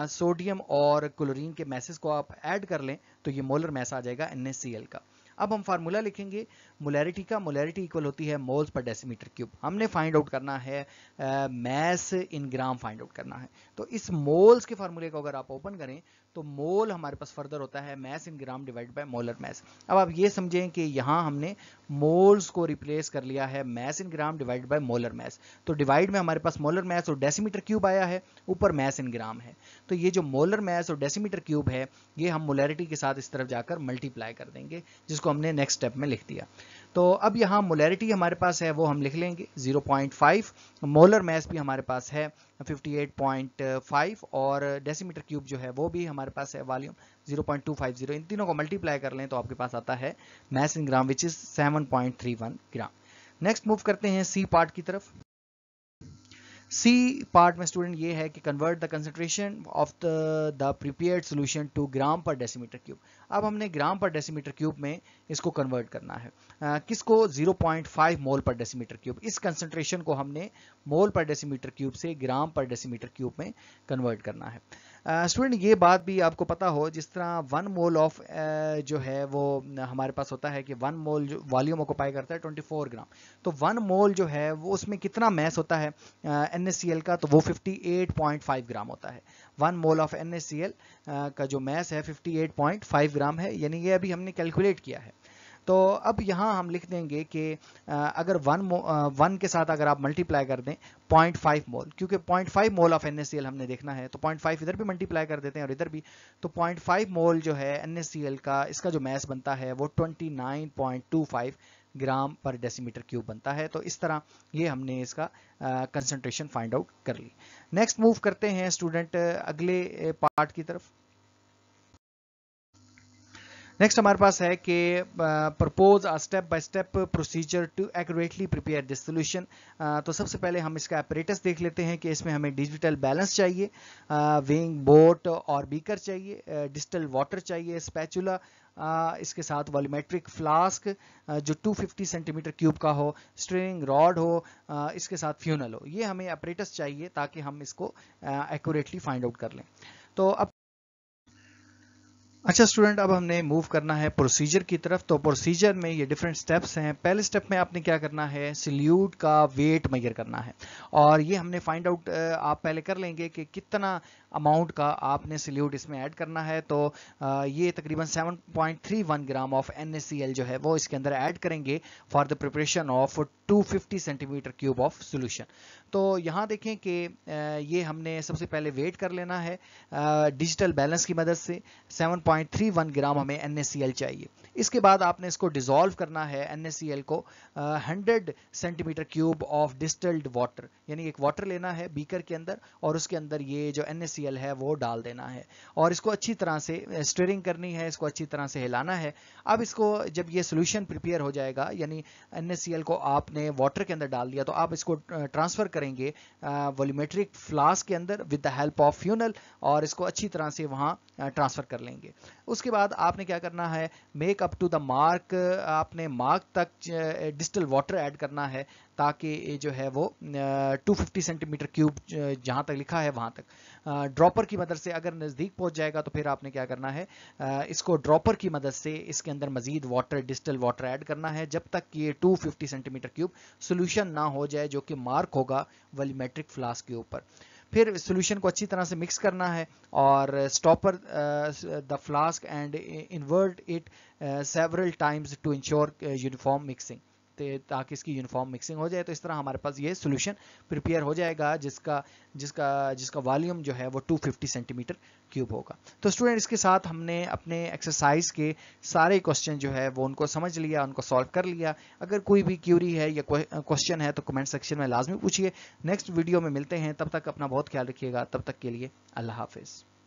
[SPEAKER 1] सोडियम और क्लोरीन के मैसेज को आप ऐड कर लें तो ये मोलर मास आ जाएगा NaCl का। अब हम फार्मूला लिखेंगे मोलैरिटी का। मोलैरिटी इक्वल होती है मोल्स पर डेसीमीटर क्यूब। हमने फाइंड आउट करना है mass in gram find out करना है। तो इस मोल्स के फार्मूले को अगर आप ओपन करें तो मोल हमारे पास फर्दर होता है mass in gram divide by molar mass. अब आप ये समझें कि यहाँ हमने मोल्स को रिप्लेस कर लिया है mass in gram divide by molar mass. तो डिवाइड में हमारे पास मोलर मास और डेसीमीटर क्यूब आया है, ऊपर मास इन ग्राम है। तो ये जो मोलर मास और डेसीमीटर क्यूब है ये हम मोलैरिटी के साथ इस तरफ जाकर मल्टीप्लाई कर देंगे, जिसको हमने नेक्स्ट स्टेप में लिख दिया। तो अब यहाँ मोलैरिटी हमारे पास है वो हम लिख लेंगे 0.5, मोलर मास भी हमारे पास है 58.5, और डेसीमीटर क्यूब जो है वो भी हमारे पास है वॉल्यूम 0.250। इन तीनों को मल्टीप्लाई कर लें तो आपके पास आता है mass in gram which is 7.31 gram. Next move करते हैं सी पार्ट की तरफ। सी पार्ट में स्टूडेंट ये है कि convert the concentration of the prepared solution to gram per decimetre cube. अब हमने ग्राम पर डेसीमीटर क्यूब में इसको कन्वर्ट करना है। किसको? 0.5 मोल पर डेसीमीटर क्यूब। इस कंसंट्रेशन को हमने मोल पर डेसीमीटर क्यूब से ग्राम पर डेसीमीटर क्यूब में कन्वर्ट करना है। स्टूडेंट, ये बात भी आपको पता हो, जिस तरह 1 मोल ऑफ जो है वो हमारे पास होता है कि 1 मोल जो वॉल्यूम ऑक्यूपाई करता है 24 ग्राम। तो 1 मोल जो है वो उसमें कितना मैस होता है NaCl का? तो वो 58.5 ग्राम होता है। 1 मोल ऑफ NaCl का जो मैस है 58.5 ग्राम है, यानी ये अभी हमने कैलकुलेट किया है।
[SPEAKER 2] तो अब यहाँ हम लिख देंगे कि अगर 1 के साथ अगर आप मल्टीप्लाई कर दें 0.5 मोल, क्योंकि 0.5 मोल ऑफ NaCl हमने देखना है, तो 0.5 इधर भी मल्टीप्लाई कर देते हैं और इधर भी, तो 0.5 मोल जो है NaCl का, इसका जो मैस बनता है वो 29.25 ग्राम पर डेसीमीटर क्यूब बनता है। तो इस तरह ये हमने इसका कंसंट्रेशन फाइंड आउट कर ली। नेक्स्ट मूव करते हैं स्टूडेंट अगले पार्ट की तरफ। नेक्स्ट हमारे पास है कि propose a step by step procedure to accurately prepare this solution. तो सबसे पहले हम इसका apparatus देख लेते हैं कि इसमें हमें डिजिटल बैलेंस चाहिए, वेइंग बोट और बीकर चाहिए, डिस्टिल वाटर चाहिए, स्पैचुला, इसके साथ वॉल्यूमेट्रिक फ्लास्क जो 250 सेंटीमीटर क्यूब का हो, स्ट्रेनिंग रॉड हो, इसके साथ फ्यूनल हो। ये हमें apparatus चाहिए ताकि हम इसको एक्यूरेटली फाइंड आउट कर लें। तो अब अच्छा स्टूडेंट, अब हमने मूव करना है प्रोसीजर की तरफ। तो प्रोसीजर में ये डिफरेंट स्टेप्स हैं। पहले स्टेप में आपने क्या करना है, सल्यूट का वेट मेजर करना है, और ये हमने फाइंड आउट आप पहले कर लेंगे कि कितना अमाउंट का आपने सल्यूट इसमें ऐड करना है। तो ये तकरीबन 7.31 ग्राम ऑफ NaCl जो है वो इसके अंदर ऐड करेंगे for the preparation of 250 centimetre cube of solution. तो यहाँ देखें कि ये हमने सबसे पहले वेट कर लेना है डिजिटल बैलेंस की मदद से। 7.31 ग्राम हमें NaCl चाहिए। इसके बाद आपने इसको डिसॉल्व करना है NaCl को 100 centimetre cube of distilled water, यानी एक वाटर लेना है बीकर के अंदर और उसके अंदर ये जो NaCl है वो डाल देना है और इसको अच्छी तरह से स्टिरिंग करनी है, इसको अच्छी तरह से हिलाना है। अब इसको जब ये सोल्यूशन प्रिपेयर हो जाएगा, यानी NaCl को आपने वाटर के अंदर डाल दिया, तो आप इसको ट्रांसफर करेंगे वॉल्यूमेट्रिक फ्लास्क के अंदर with the help of funnel और इसको अच्छी तरह से वहां ट्रांसफर कर लेंगे। उसके बाद आपने क्या करना है, make up to the mark, आपने मार्क तक डिस्टिल वाटर ऐड करना है ताकि ये जो है वो 250 सेंटीमीटर क्यूब जहां तक लिखा है वहां तक ड्रॉपर की मदद से, अगर नज़दीक पहुंच जाएगा तो फिर आपने क्या करना है, इसको ड्रॉपर की मदद से इसके अंदर मजीद वाटर, डिस्टिल वाटर ऐड करना है जब तक ये 250 सेंटीमीटर क्यूब सोल्यूशन ना हो जाए, जो कि मार्क होगा वॉल्यूमेट्रिक फ्लास्क के ऊपर। फिर सॉल्यूशन को अच्छी तरह से मिक्स करना है और stopper the flask and invert it several times to ensure uniform mixing, ताकि इसकी यूनिफॉर्म मिक्सिंग हो जाए। तो इस तरह हमारे पास ये सॉल्यूशन प्रिपेयर हो जाएगा जिसका वॉल्यूम जो है वो 250 सेंटीमीटर क्यूब होगा। तो स्टूडेंट, इसके साथ हमने अपने एक्सरसाइज के सारे क्वेश्चन जो है वो उनको समझ लिया, उनको सॉल्व कर लिया। अगर कोई भी क्यूरी है या क्वेश्चन है तो कमेंट सेक्शन में लाजमी पूछिए। नेक्स्ट वीडियो में मिलते हैं, तब तक अपना बहुत ख्याल रखिएगा। तब तक के लिए अल्लाह हाफिज़।